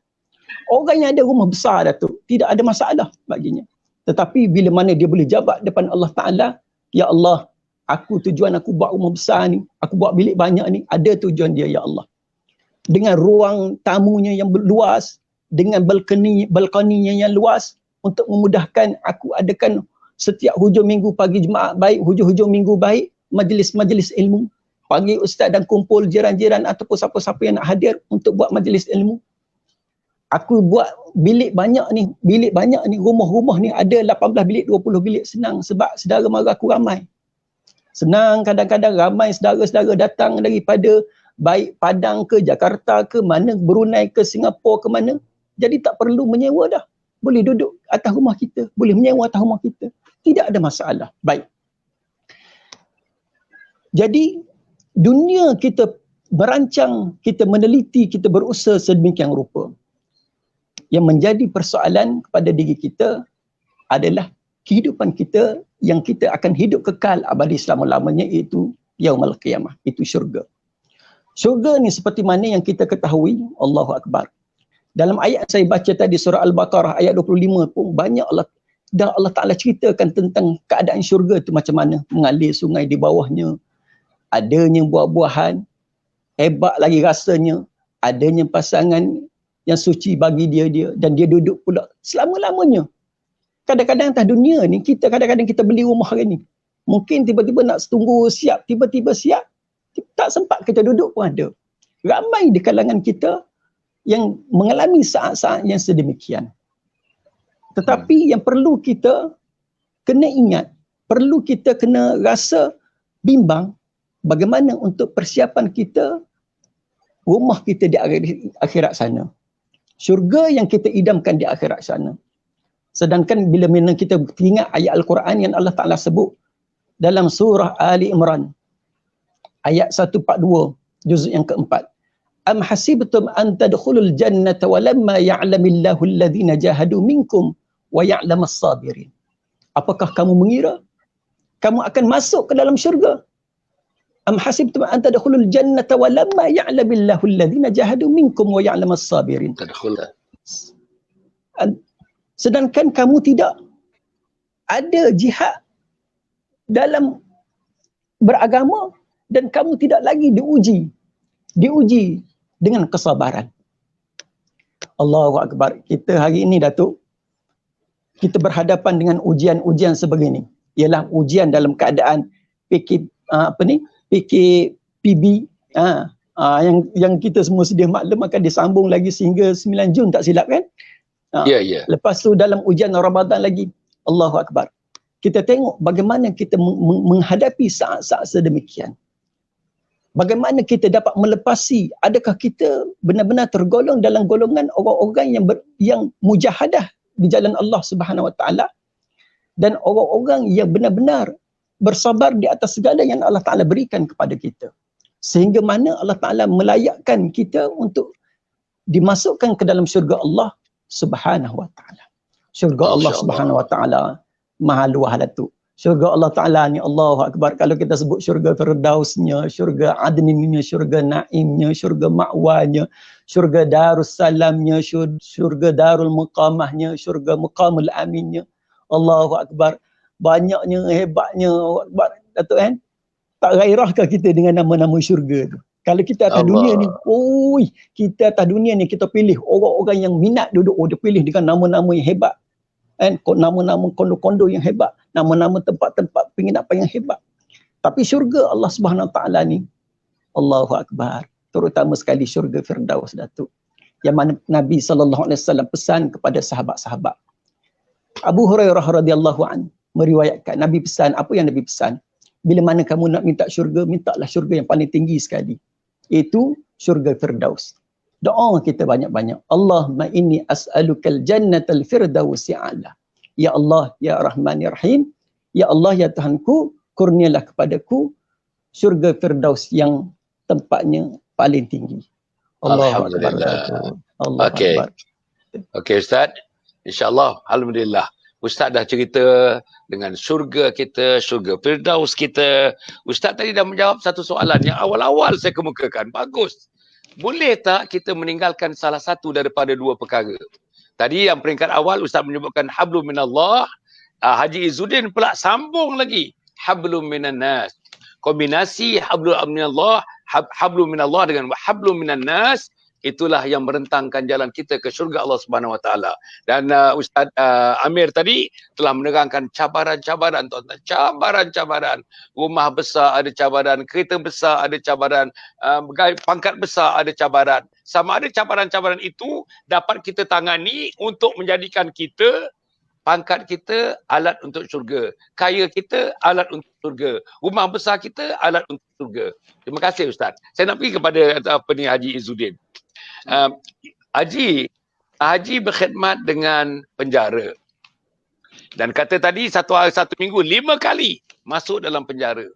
S2: Orang yang ada rumah besar Datuk, tidak ada masalah baginya. Tetapi bila mana dia boleh jawab depan Allah Ta'ala, ya Allah, tujuan aku buat rumah besar ni, aku buat bilik banyak ni, ada tujuan dia ya Allah. Dengan ruang tamunya yang luas, dengan balkoninya yang luas, untuk memudahkan aku adakan setiap hujung minggu pagi Jumaat baik, hujung-hujung minggu baik, majlis-majlis ilmu. Pagi ustaz dan kumpul jiran-jiran ataupun siapa-siapa yang nak hadir untuk buat majlis ilmu. Aku buat bilik banyak ni, rumah-rumah ni ada 18 bilik, 20 bilik, senang sebab saudara mara aku ramai. Senang, kadang-kadang ramai saudara-saudara datang daripada baik Padang ke Jakarta ke mana, Brunei ke Singapura ke mana. Jadi tak perlu menyewa dah. Boleh duduk atas rumah kita, boleh menyewa atas rumah kita. Tidak ada masalah. Baik. Jadi dunia kita merancang, kita meneliti, kita berusaha sedemikian rupa. Yang menjadi persoalan kepada diri kita adalah kehidupan kita yang kita akan hidup kekal abadi selama-lamanya, iaitu yaumul qiyamah, itu syurga. Syurga ni seperti mana yang kita ketahui, Allahu Akbar. Dalam ayat saya baca tadi surah Al-Baqarah ayat 25 pun banyak Allah Ta'ala ceritakan tentang keadaan syurga tu macam mana. Mengalir sungai di bawahnya, adanya buah-buahan, hebat lagi rasanya, adanya pasangan yang suci bagi dia, dan dia duduk pula selama-lamanya. Kadang-kadang atas dunia ni, kadang-kadang kita beli rumah hari ni, mungkin tiba-tiba nak tunggu siap, tiba-tiba siap, tak sempat kita duduk pun ada. Ramai di kalangan kita yang mengalami saat-saat yang sedemikian. Tetapi yang perlu kita kena ingat, perlu kita kena rasa bimbang bagaimana untuk persiapan kita, rumah kita di akhirat sana. syurga yang kita idamkan di akhirat sana. Sedangkan bila mana kita ingat ayat Al-Quran yang Allah Ta'ala sebut dalam surah Ali Imran, ayat 142, juzuk yang keempat. Am hasibtum an tadkhulul jannata walamma ya'lamillahu alladhina jahadu minkum wa ya'lamas sabirin. Apakah kamu mengira kamu akan masuk ke dalam syurga? Am hasibtum an tadkhulul jannata walamma ya'lamillahu alladhina jahadu minkum wa ya'lamas sabirin. Sedangkan kamu tidak ada jihad dalam beragama dan kamu tidak lagi diuji dengan kesabaran. Allahu Akbar. Kita hari ini, Datuk, kita berhadapan dengan ujian-ujian sebegini. Ialah ujian dalam keadaan PKPB yang kita semua sedia maklum akan disambung lagi sehingga 9 Jun tak silap kan?
S1: Ya.
S2: Lepas tu dalam ujian Ramadan lagi. Allahu Akbar. Kita tengok bagaimana kita menghadapi saat-saat sedemikian. Bagaimana kita dapat melepasi, adakah kita benar-benar tergolong dalam golongan orang-orang yang mujahadah di jalan Allah Subhanahu Wa Taala, dan orang-orang yang benar-benar bersabar di atas segala yang Allah Taala berikan kepada kita, sehingga mana Allah Taala melayakkan kita untuk dimasukkan ke dalam syurga Allah Subhanahu Wa Taala. Syurga Allah Subhanahu Wa Taala maha luas, Datuk. Syurga Allah Ta'ala ni, Allahu Akbar. Kalau kita sebut syurga Firdausnya, syurga Adninnya, syurga Naimnya, syurga Ma'wanya, syurga Darussalamnya, syurga Darul Muqamahnya, syurga Muqamul Aminnya. Allahu Akbar. Banyaknya, hebatnya. Akbar, Datuk kan? Tak gairahkah kita dengan nama-nama syurga tu? Kalau kita atas dunia ni, kita atas dunia ni kita pilih orang-orang yang minat duduk, dia pilih dengan nama-nama yang hebat. Kan, nama-nama kondo-kondo yang hebat, nama-nama tempat-tempat penginapan yang hebat. Tapi syurga Allah Subhanahu Wa Taala ni, Allahu Akbar, terutama sekali syurga Firdaus, Datuk, yang mana Nabi SAW pesan kepada sahabat-sahabat. Abu Hurairah radhiyallahu an meriwayatkan, Nabi pesan, apa yang Nabi pesan? Bila mana kamu nak minta syurga, mintalah syurga yang paling tinggi sekali, itu syurga Firdaus. Doa kita banyak-banyak. Allahumma inni as'alukal jannatal firdausi a'la. Ya Allah, ya Rahman, ya Rahim. Ya Allah, ya Tuhanku, kurnialah kepadaku syurga Firdaus yang tempatnya paling tinggi.
S1: Alhamdulillah.
S2: Allah Akbar.
S1: Okey Ustaz. InsyaAllah. Alhamdulillah. Ustaz dah cerita dengan syurga kita, syurga Firdaus kita. Ustaz tadi dah menjawab satu soalan yang awal-awal saya kemukakan. Bagus. Boleh tak kita meninggalkan salah satu daripada dua perkara? Tadi yang peringkat awal Ustaz menyebutkan hablum minallah. Haji Izzuddin pula sambung lagi hablum minan nas. Kombinasi hablum minallah, hablum minallah dengan hablum minan nas, itulah yang merentangkan jalan kita ke syurga Allah Subhanahu Wa Taala. Dan Ustaz Amir tadi telah menerangkan cabaran-cabaran, tuan-tuan. Cabaran-cabaran. Rumah besar ada cabaran, kereta besar ada cabaran, pangkat besar ada cabaran. Sama ada cabaran-cabaran itu dapat kita tangani untuk menjadikan kita, pangkat kita alat untuk syurga, kaya kita alat untuk syurga, rumah besar kita alat untuk syurga. Terima kasih Ustaz. Saya nak pergi kepada Haji Izzuddin. Haji berkhidmat dengan penjara. Dan kata tadi satu minggu 5 kali masuk dalam penjara.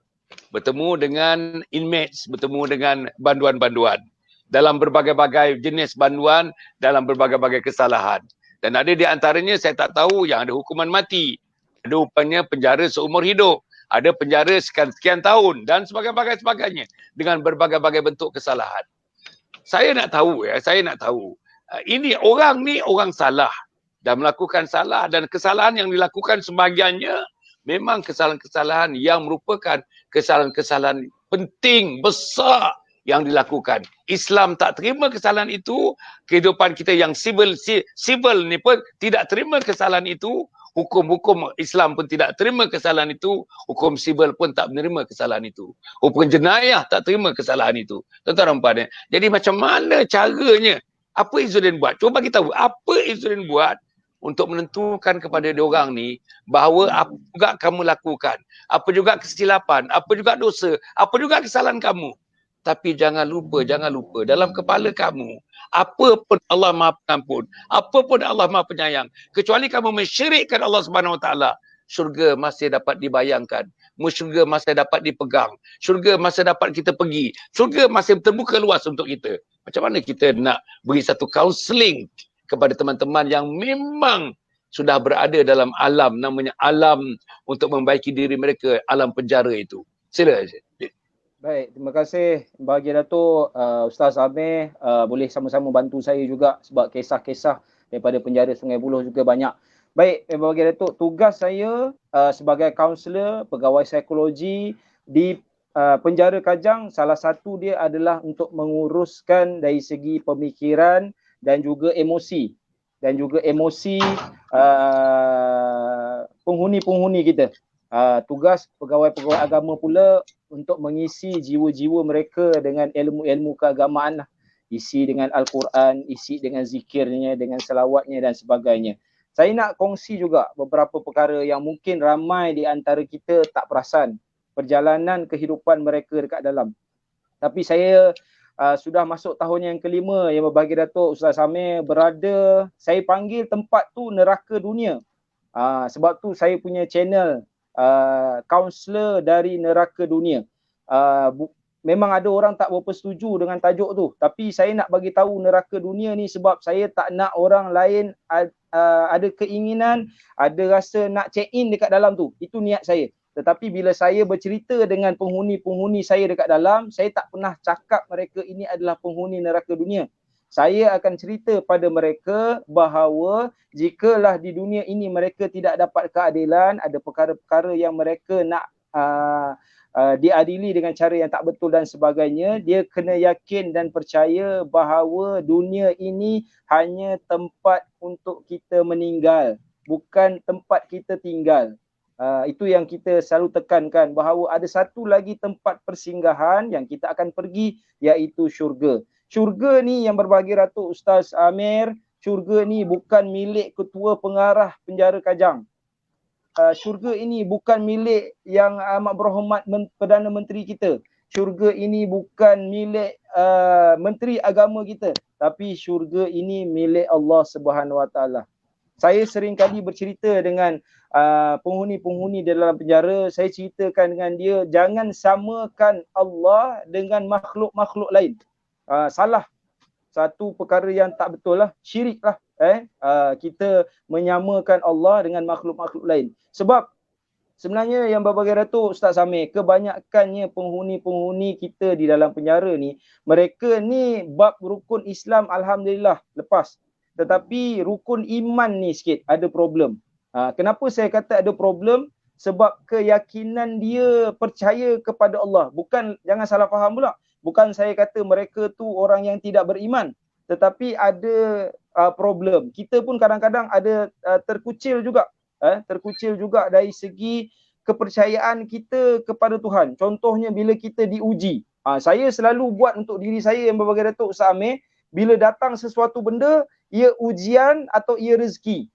S1: Bertemu dengan inmates, bertemu dengan banduan-banduan. Dalam berbagai-bagai jenis banduan, dalam berbagai-bagai kesalahan. Dan ada di antaranya saya tak tahu yang ada hukuman mati. Ada rupanya penjara seumur hidup. Ada penjara sekian tahun dan sebagainya. Dengan berbagai-bagai bentuk kesalahan. Saya nak tahu, ini orang ni orang salah dan melakukan salah, dan kesalahan yang dilakukan sebahagiannya memang kesalahan-kesalahan yang merupakan kesalahan-kesalahan penting, besar yang dilakukan. Islam tak terima kesalahan itu, kehidupan kita yang civil ni pun tidak terima kesalahan itu, hukum-hukum Islam pun tidak terima kesalahan itu, hukum sivil pun tak menerima kesalahan itu, hukum jenayah tak terima kesalahan itu. Tuan-tuan dan puan, jadi macam mana caranya? Apa Izzuddin buat? Cuba bagi tahu apa Izzuddin buat untuk menentukan kepada diorang ni bahawa apa juga kamu lakukan, apa juga kesilapan, apa juga dosa, apa juga kesalahan kamu, Tapi jangan lupa dalam kepala kamu, apa pun Allah Maha Pengampun, apa pun Allah Maha Penyayang. Kecuali kamu mensyirikkan Allah Subhanahu Wa Taala, syurga masih dapat dibayangkan, syurga masih dapat dipegang, syurga masih dapat kita pergi, syurga masih terbuka luas untuk kita. Macam mana kita nak beri satu counselling kepada teman-teman yang memang sudah berada dalam alam, namanya alam untuk membaiki diri mereka, alam penjara itu. Sila.
S3: Baik, terima kasih bagi Datuk. Ustaz Amir boleh sama-sama bantu saya juga sebab kisah-kisah daripada penjara Sungai Buloh juga banyak. Baik, bagi Datuk, tugas saya sebagai kaunselor, pegawai psikologi di penjara Kajang, salah satu dia adalah untuk menguruskan dari segi pemikiran dan juga emosi. Dan juga emosi penghuni-penghuni kita. Tugas pegawai-pegawai agama pula untuk mengisi jiwa-jiwa mereka dengan ilmu-ilmu keagamaan lah. Isi dengan Al-Quran, isi dengan zikirnya, dengan selawatnya dan sebagainya. Saya nak kongsi juga beberapa perkara yang mungkin ramai di antara kita tak perasan perjalanan kehidupan mereka dekat dalam. Tapi saya sudah masuk tahun yang kelima yang berbagi Datuk Ustaz Amir berada, saya panggil tempat tu neraka dunia. Sebab tu saya punya channel kaunselor dari neraka dunia. Memang ada orang tak berapa setuju dengan tajuk tu, tapi saya nak bagi tahu neraka dunia ni sebab saya tak nak orang lain ada keinginan, ada rasa nak check in dekat dalam tu. Itu niat saya. Tetapi bila saya bercerita dengan penghuni-penghuni saya dekat dalam, saya tak pernah cakap mereka ini adalah penghuni neraka dunia. Saya akan cerita pada mereka bahawa jikalau di dunia ini mereka tidak dapat keadilan, ada perkara-perkara yang mereka nak diadili dengan cara yang tak betul dan sebagainya, dia kena yakin dan percaya bahawa dunia ini hanya tempat untuk kita meninggal, bukan tempat kita tinggal. Itu yang kita selalu tekankan, bahawa ada satu lagi tempat persinggahan yang kita akan pergi, iaitu syurga. Syurga ni yang berbagi Datuk Ustaz Amir, syurga ni bukan milik ketua pengarah penjara Kajang. Syurga ini bukan milik yang amat berhormat Perdana Menteri kita. Syurga ini bukan milik Menteri Agama kita, tapi syurga ini milik Allah Subhanahu Wa Taala. Saya sering kali bercerita dengan penghuni-penghuni di dalam penjara, saya ceritakan dengan dia, jangan samakan Allah dengan makhluk-makhluk lain. Salah. Satu perkara yang tak betul lah, syirik lah. Kita menyamakan Allah dengan makhluk-makhluk lain. Sebab sebenarnya yang berbagi Datuk Ustaz Amir, kebanyakannya penghuni-penghuni kita di dalam penjara ni, mereka ni bab rukun Islam Alhamdulillah lepas. Tetapi rukun iman ni sikit ada problem. Kenapa saya kata ada problem? Sebab keyakinan dia percaya kepada Allah. Bukan, jangan salah faham pula. Bukan saya kata mereka tu orang yang tidak beriman. Tetapi ada problem. Kita pun kadang-kadang ada terkucil juga. Terkucil juga dari segi kepercayaan kita kepada Tuhan. Contohnya bila kita diuji. Saya selalu buat untuk diri saya yang berbagi Datuk Ustaz Amir, bila datang sesuatu benda, ia ujian atau ia rezeki.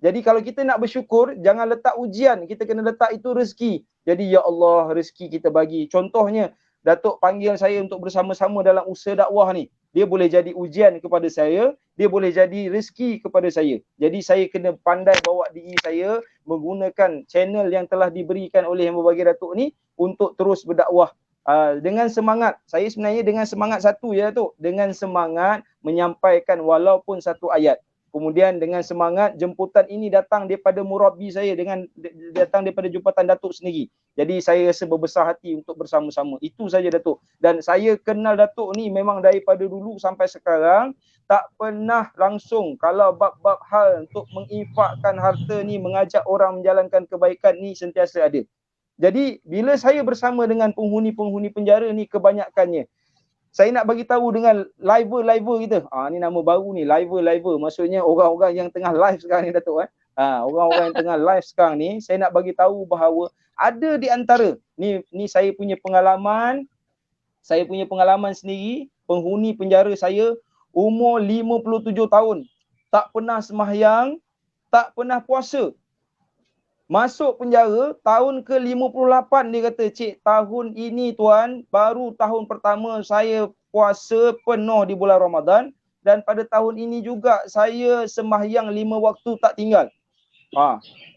S3: Jadi kalau kita nak bersyukur, jangan letak ujian, kita kena letak itu rezeki. Jadi ya Allah, rezeki kita bagi. Contohnya, Datuk panggil saya untuk bersama-sama dalam usaha dakwah ni. Dia boleh jadi ujian kepada saya, dia boleh jadi rezeki kepada saya. Jadi saya kena pandai bawa diri saya menggunakan channel yang telah diberikan oleh Yang Berbagi Datuk ni untuk terus berdakwah. Dengan semangat, saya sebenarnya dengan semangat satu ya Datuk, dengan semangat menyampaikan walaupun satu ayat. Kemudian dengan semangat jemputan ini datang daripada murabbi saya, datang daripada jempatan Datuk sendiri. Jadi saya rasa berbesar hati untuk bersama-sama. Itu saja Datuk. Dan saya kenal Datuk ni memang daripada dulu sampai sekarang tak pernah langsung kalau bab-bab hal untuk menginfakkan harta ni, mengajak orang menjalankan kebaikan ni sentiasa ada. Jadi bila saya bersama dengan penghuni-penghuni penjara ni kebanyakannya, saya nak bagi tahu dengan liver kita. Ni nama baru ni, liver. Maksudnya orang-orang yang tengah live sekarang ni Datuk. Orang-orang yang tengah live sekarang ni, saya nak bagi tahu bahawa ada di antara ni saya punya pengalaman sendiri, penghuni penjara saya umur 57 tahun, tak pernah sembahyang, tak pernah puasa. Masuk penjara tahun ke-58 dia kata, "Cik, tahun ini tuan, baru tahun pertama saya puasa penuh di bulan Ramadan dan pada tahun ini juga saya sembahyang 5 waktu tak tinggal."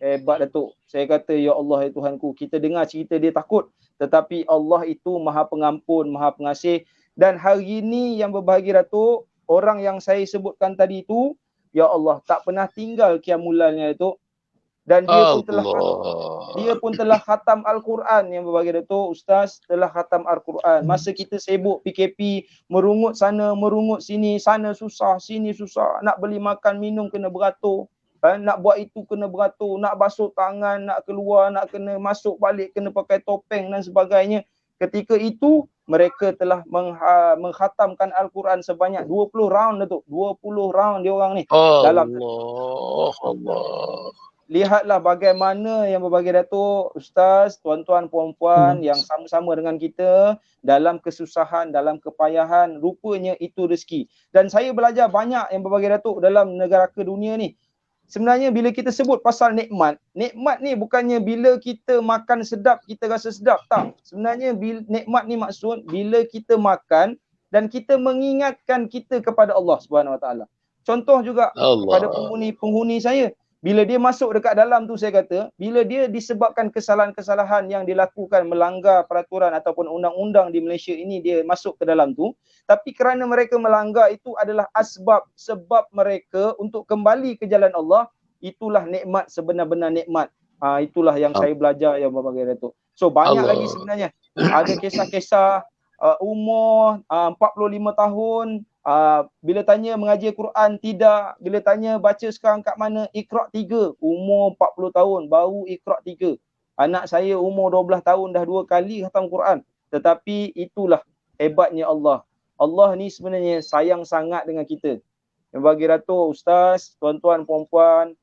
S3: Hebat Datuk. Saya kata, ya Allah ya Tuhanku, kita dengar cerita dia takut. Tetapi Allah itu Maha Pengampun, Maha Pengasih. Dan hari ini yang berbahagia Datuk, orang yang saya sebutkan tadi itu, ya Allah, tak pernah tinggal qiyamulannya Datuk. Dan dia pun telah khatam Al-Quran yang berbahagia Datuk. Ustaz telah khatam Al-Quran. Masa kita sibuk PKP, merungut sana, merungut sini, sana susah, sini susah. Nak beli makan, minum kena beratur. Nak buat itu kena beratur, nak basuh tangan, nak keluar, nak kena masuk balik, kena pakai topeng dan sebagainya. Ketika itu, mereka telah mengkhatamkan Al-Quran sebanyak 20 round Datuk. 20 round dia orang ni. Dalam
S1: Allah.
S3: Lihatlah bagaimana yang berbahagia Datuk, Ustaz, tuan-tuan, puan-puan yang sama-sama dengan kita dalam kesusahan, dalam kepayahan, rupanya itu rezeki. Dan saya belajar banyak yang berbahagia Datuk dalam negara ke dunia ni. Sebenarnya bila kita sebut pasal nikmat, nikmat ni bukannya bila kita makan sedap, kita rasa sedap. Tak. Sebenarnya nikmat ni maksud bila kita makan dan kita mengingatkan kita kepada Allah Subhanahu Wa Taala. Contoh juga pada penghuni saya. Bila dia masuk dekat dalam tu, saya kata, bila dia disebabkan kesalahan-kesalahan yang dilakukan melanggar peraturan ataupun undang-undang di Malaysia ini, dia masuk ke dalam tu, tapi kerana mereka melanggar itu adalah sebab mereka untuk kembali ke jalan Allah, itulah nikmat, sebenar-benar nikmat. Itulah yang saya belajar yang berbagai Datuk. So banyak lagi sebenarnya. Ada kisah-kisah umur 45 tahun, bila tanya mengaji Quran, tidak. Bila tanya baca sekarang kat mana, Iqra' 3. Umur 40 tahun, baru Iqra' 3. Anak saya umur 12 tahun, dah 2 kali khatam Quran. Tetapi itulah hebatnya Allah. Allah ni sebenarnya sayang sangat dengan kita. Yang bagi Datuk, Ustaz, tuan-tuan, puan-puan,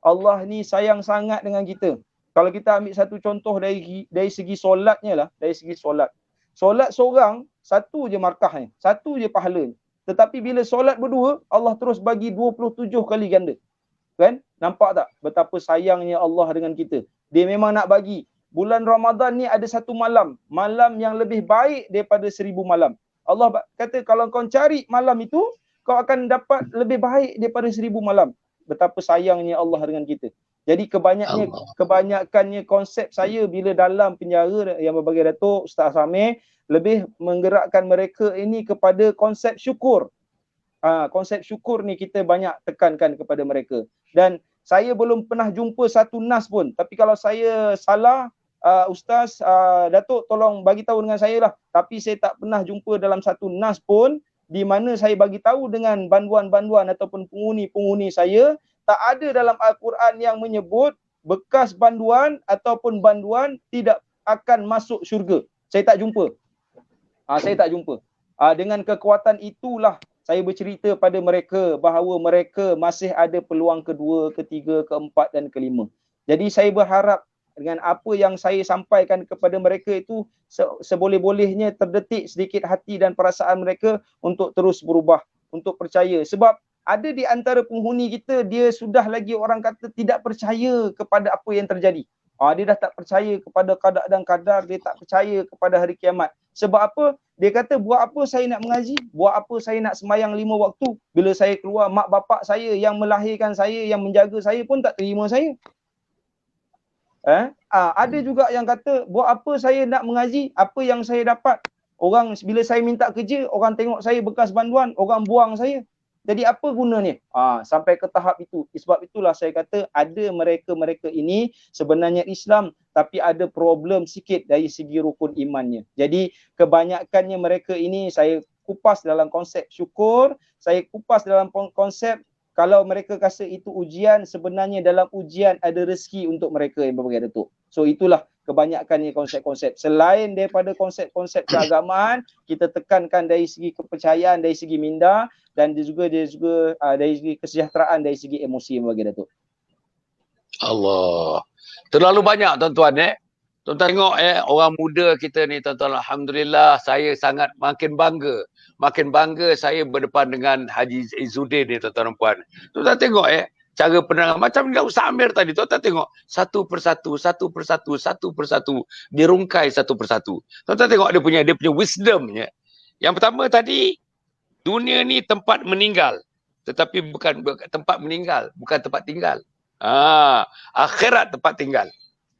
S3: Allah ni sayang sangat dengan kita. Kalau kita ambil satu contoh dari segi solatnya lah, dari segi solat. Solat seorang, satu je markahnya, satu je pahalanya. Tetapi bila solat berdua, Allah terus bagi 27 kali ganda. Kan? Nampak tak betapa sayangnya Allah dengan kita? Dia memang nak bagi. Bulan Ramadan ni ada satu malam yang lebih baik daripada 1000 malam. Allah kata kalau kau cari malam itu, kau akan dapat lebih baik daripada 1000 malam. Betapa sayangnya Allah dengan kita. Jadi kebanyakannya konsep saya bila dalam penjara yang berbagai Datuk, Ustaz Samir, lebih menggerakkan mereka ini kepada konsep syukur. Konsep syukur ni kita banyak tekankan kepada mereka. Dan saya belum pernah jumpa satu nas pun. Tapi kalau saya salah, Ustaz, Datuk tolong bagi tahu dengan saya lah. Tapi saya tak pernah jumpa dalam satu nas pun di mana saya bagi tahu dengan banduan-banduan ataupun penghuni-penghuni saya, tak ada dalam Al-Quran yang menyebut bekas banduan ataupun banduan tidak akan masuk syurga. Saya tak jumpa. Dengan kekuatan itulah saya bercerita pada mereka bahawa mereka masih ada peluang kedua, ketiga, keempat dan kelima. Jadi saya berharap dengan apa yang saya sampaikan kepada mereka itu seboleh-bolehnya terdetik sedikit hati dan perasaan mereka untuk terus berubah, untuk percaya. Sebab ada di antara penghuni kita, dia sudah lagi orang kata tidak percaya kepada apa yang terjadi. Dia dah tak percaya kepada qada dan qadar, dia tak percaya kepada hari kiamat. Sebab apa? Dia kata, buat apa saya nak mengaji? Buat apa saya nak sembahyang 5 waktu? Bila saya keluar, mak bapak saya yang melahirkan saya, yang menjaga saya pun tak terima saya. Ada juga yang kata, buat apa saya nak mengaji? Apa yang saya dapat? Orang bila saya minta kerja, orang tengok saya bekas banduan, orang buang saya. Jadi apa gunanya? Sampai ke tahap itu. Sebab itulah saya kata ada mereka-mereka ini sebenarnya Islam tapi ada problem sikit dari segi rukun imannya. Jadi kebanyakannya mereka ini saya kupas dalam konsep syukur, saya kupas dalam konsep kalau mereka rasa itu ujian, sebenarnya dalam ujian ada rezeki untuk mereka yang berbagai Datuk. So itulah kebanyakannya konsep-konsep. Selain daripada konsep-konsep keagamaan, kita tekankan dari segi kepercayaan, dari segi minda dan juga dari segi kesejahteraan, dari segi emosi yang berbagai Datuk.
S1: Allah. Terlalu banyak tuan-tuan Tuan-tuan tengok orang muda kita ni tuan-tuan, alhamdulillah saya sangat makin bangga saya berdepan dengan Haji Izzuddin ni tuan-tuan dan puan. Tuan-tuan tengok cara penerangan. Macam dengan Ustaz Amir tadi, tuan-tuan tengok satu persatu, dirungkai satu persatu. Tuan-tuan tengok dia punya wisdomnya. Yang pertama tadi, dunia ni tempat meninggal. Tetapi bukan tempat meninggal, bukan tempat tinggal. Akhirat tempat tinggal.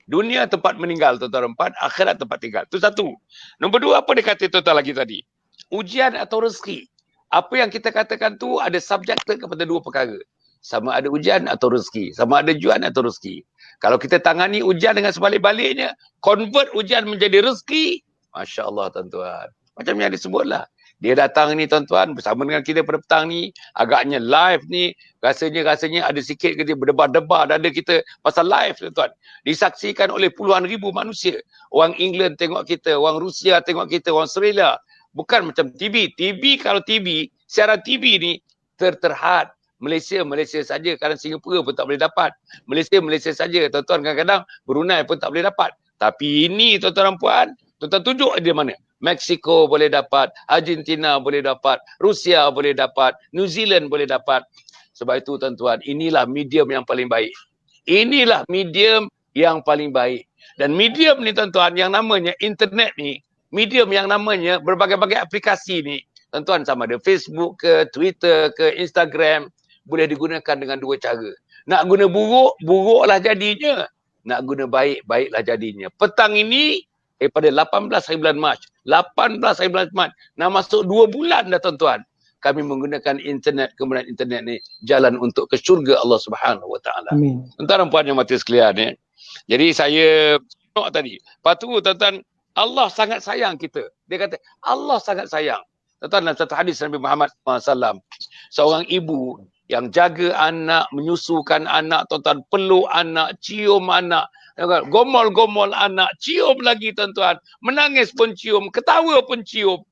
S1: Dunia tempat meninggal, tuan-tuan. Akhirat tempat tinggal. Itu satu. Nombor dua, apa dia kata tuan-tuan lagi tadi? Ujian atau rezeki. Apa yang kita katakan tu ada subjektif kepada dua perkara. Sama ada ujian atau rezeki. Sama ada juan atau rezeki. Kalau kita tangani ujian dengan sebalik-baliknya, convert ujian menjadi rezeki. Masya Allah, tuan-tuan. Macam yang disebutlah. Dia datang ni tuan-tuan bersama dengan kita pada petang ni, agaknya live ni, rasanya ada sikit kita berdebar-debar dada kita pasal live tuan-tuan. Disaksikan oleh puluhan ribu manusia. Orang England tengok kita, orang Rusia tengok kita, orang Australia. Bukan macam TV. Kalau TV, siaran TV ni terhad. Malaysia saja, kadang Singapura pun tak boleh dapat. Malaysia saja, tuan-tuan kadang-kadang Brunei pun tak boleh dapat. Tapi ini tuan-tuan dan puan, tuan-tuan tunjuk dia mana. Mexico boleh dapat, Argentina boleh dapat, Rusia boleh dapat, New Zealand boleh dapat. Sebab itu tuan-tuan, inilah medium yang paling baik. Inilah medium yang paling baik. Dan medium ni tuan-tuan, yang namanya internet ni, medium yang namanya berbagai-bagai aplikasi ni, tuan-tuan sama ada Facebook ke, Twitter ke, Instagram, boleh digunakan dengan dua cara. Nak guna buruk, buruklah jadinya. Nak guna baik, baiklah jadinya. Petang ini, daripada 18 hari bulan Mac. 18 hari bulan Mac. Nak masuk 2 bulan dah tuan-tuan. Kami menggunakan internet, kemudian internet ni jalan untuk ke syurga Allah Subhanahu Wa Taala.
S2: Amin.
S1: Tuan-tuan dan puan yang mati sekalian ya. Jadi saya tengok tadi. Lepas tu tuan-tuan, Allah sangat sayang kita. Dia kata Allah sangat sayang. Tuan-tuan, dalam satu hadis Nabi Muhammad SAW, seorang ibu yang jaga anak, menyusukan anak, tuan-tuan, peluk anak, cium anak, gomol-gomol anak, cium lagi tuan-tuan, menangis pun cium, ketawa pun cium.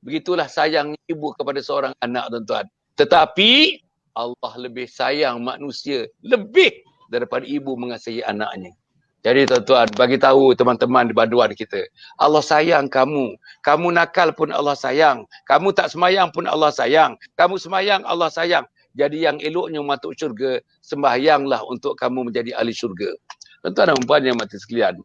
S1: Begitulah sayang ibu kepada seorang anak tuan-tuan. Tetapi Allah lebih sayang manusia lebih daripada ibu mengasihi anaknya. Jadi tuan-tuan, bagi tahu teman-teman di banduan kita, Allah sayang kamu. Kamu nakal pun Allah sayang. Kamu tak semayang pun Allah sayang. Kamu semayang Allah sayang. Jadi yang eloknya masuk syurga, sembahyanglah untuk kamu menjadi ahli syurga. Tuan-tuan dan puan yang mati sekalian.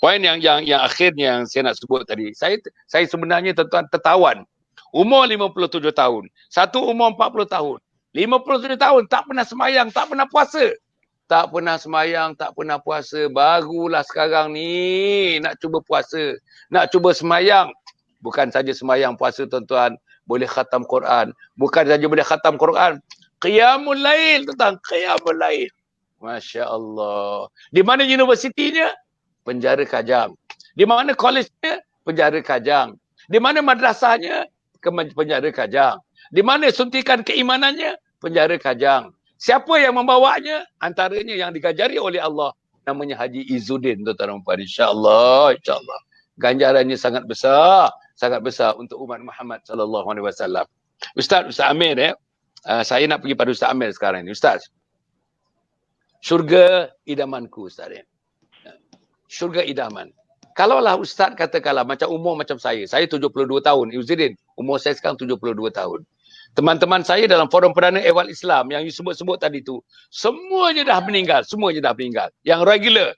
S1: Poin yang akhirnya yang saya nak sebut tadi. Saya sebenarnya tuan-tuan tertawan. Umur 57 tahun. Satu umur 40 tahun. 57 tahun tak pernah sembahyang, tak pernah puasa. Tak pernah sembahyang, tak pernah puasa. Barulah sekarang ni nak cuba puasa. Nak cuba sembahyang. Bukan saja sembahyang puasa tuan-tuan. Boleh khatam Quran. Bukan saja boleh khatam Quran. Qiyamul Lail tuan-tuan. Qiyamul Lail. Masya Allah. Di mana universitinya? Penjara Kajang. Di mana kolejnya? Penjara Kajang. Di mana madrasahnya? Penjara Kajang. Di mana suntikan keimanannya? Penjara Kajang. Siapa yang membawanya? Antaranya yang digajari oleh Allah. Namanya Haji Izzuddin, tuan-tuan dan puan. InsyaAllah. InsyaAllah. Ganjarannya sangat besar. Sangat besar untuk umat Muhammad SAW. Ustaz Amir ya. Saya nak pergi pada Ustaz Amir sekarang ni. Ustaz. Syurga idamanku Ustaz ya. Syurga idaman. Kalaulah Ustaz katakanlah macam umur macam saya 72 tahun, Izzuddin, umur saya sekarang 72 tahun. Teman-teman saya dalam forum perdana ehwal Islam yang you sebut-sebut tadi tu, semuanya dah meninggal, Yang regular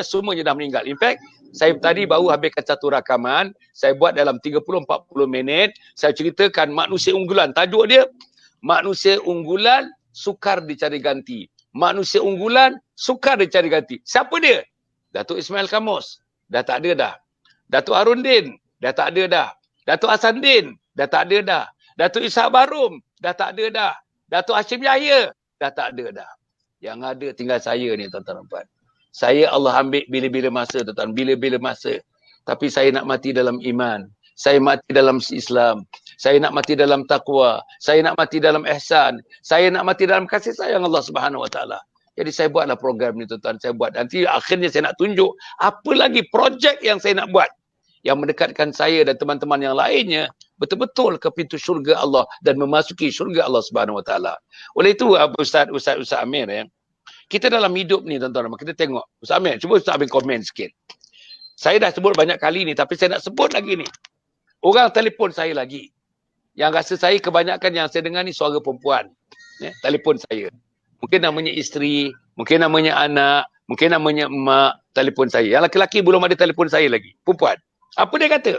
S1: semuanya dah meninggal. In fact, saya tadi baru habiskan satu rakaman, saya buat dalam 30-40 minit, saya ceritakan manusia unggulan. Tajuk dia, manusia unggulan sukar dicari ganti. Manusia unggulan sukar dicari ganti. Siapa dia? Datuk Ismail Kamus. Dah tak ada dah. Datuk Harundin. Dah tak ada dah. Datuk Hasanuddin. Dah tak ada dah. Datuk Ishak Barum. Dah tak ada dah. Datuk Hashim Yahya. Dah tak ada dah. Yang ada tinggal saya ni tuan-tuan dan puan. Saya Allah ambil bila-bila masa tuan-tuan. Bila-bila masa. Tapi saya nak mati dalam iman. Saya mati dalam Islam. Saya nak mati dalam taqwa. Saya nak mati dalam ihsan. Saya nak mati dalam kasih sayang Allah Subhanahu Wa Taala. Jadi saya buatlah program ni tuan-tuan. Saya buat. Nanti akhirnya saya nak tunjuk apa lagi projek yang saya nak buat. Yang mendekatkan saya dan teman-teman yang lainnya betul-betul ke pintu syurga Allah dan memasuki syurga Allah Subhanahu Wa Taala. Oleh itu Ustaz Amir ya. Kita dalam hidup ni tuan-tuan, kita tengok. Ustaz Amir, cuba Ustaz Amir komen sikit. Saya dah sebut banyak kali ni tapi saya nak sebut lagi ni. Orang telefon saya lagi. Yang rasa saya kebanyakan yang saya dengar ni suara perempuan. Ya, telefon saya. Mungkin namanya isteri, mungkin namanya anak, mungkin namanya emak, telefon saya. Yang laki-laki belum ada telefon saya lagi. Perempuan. Apa dia kata?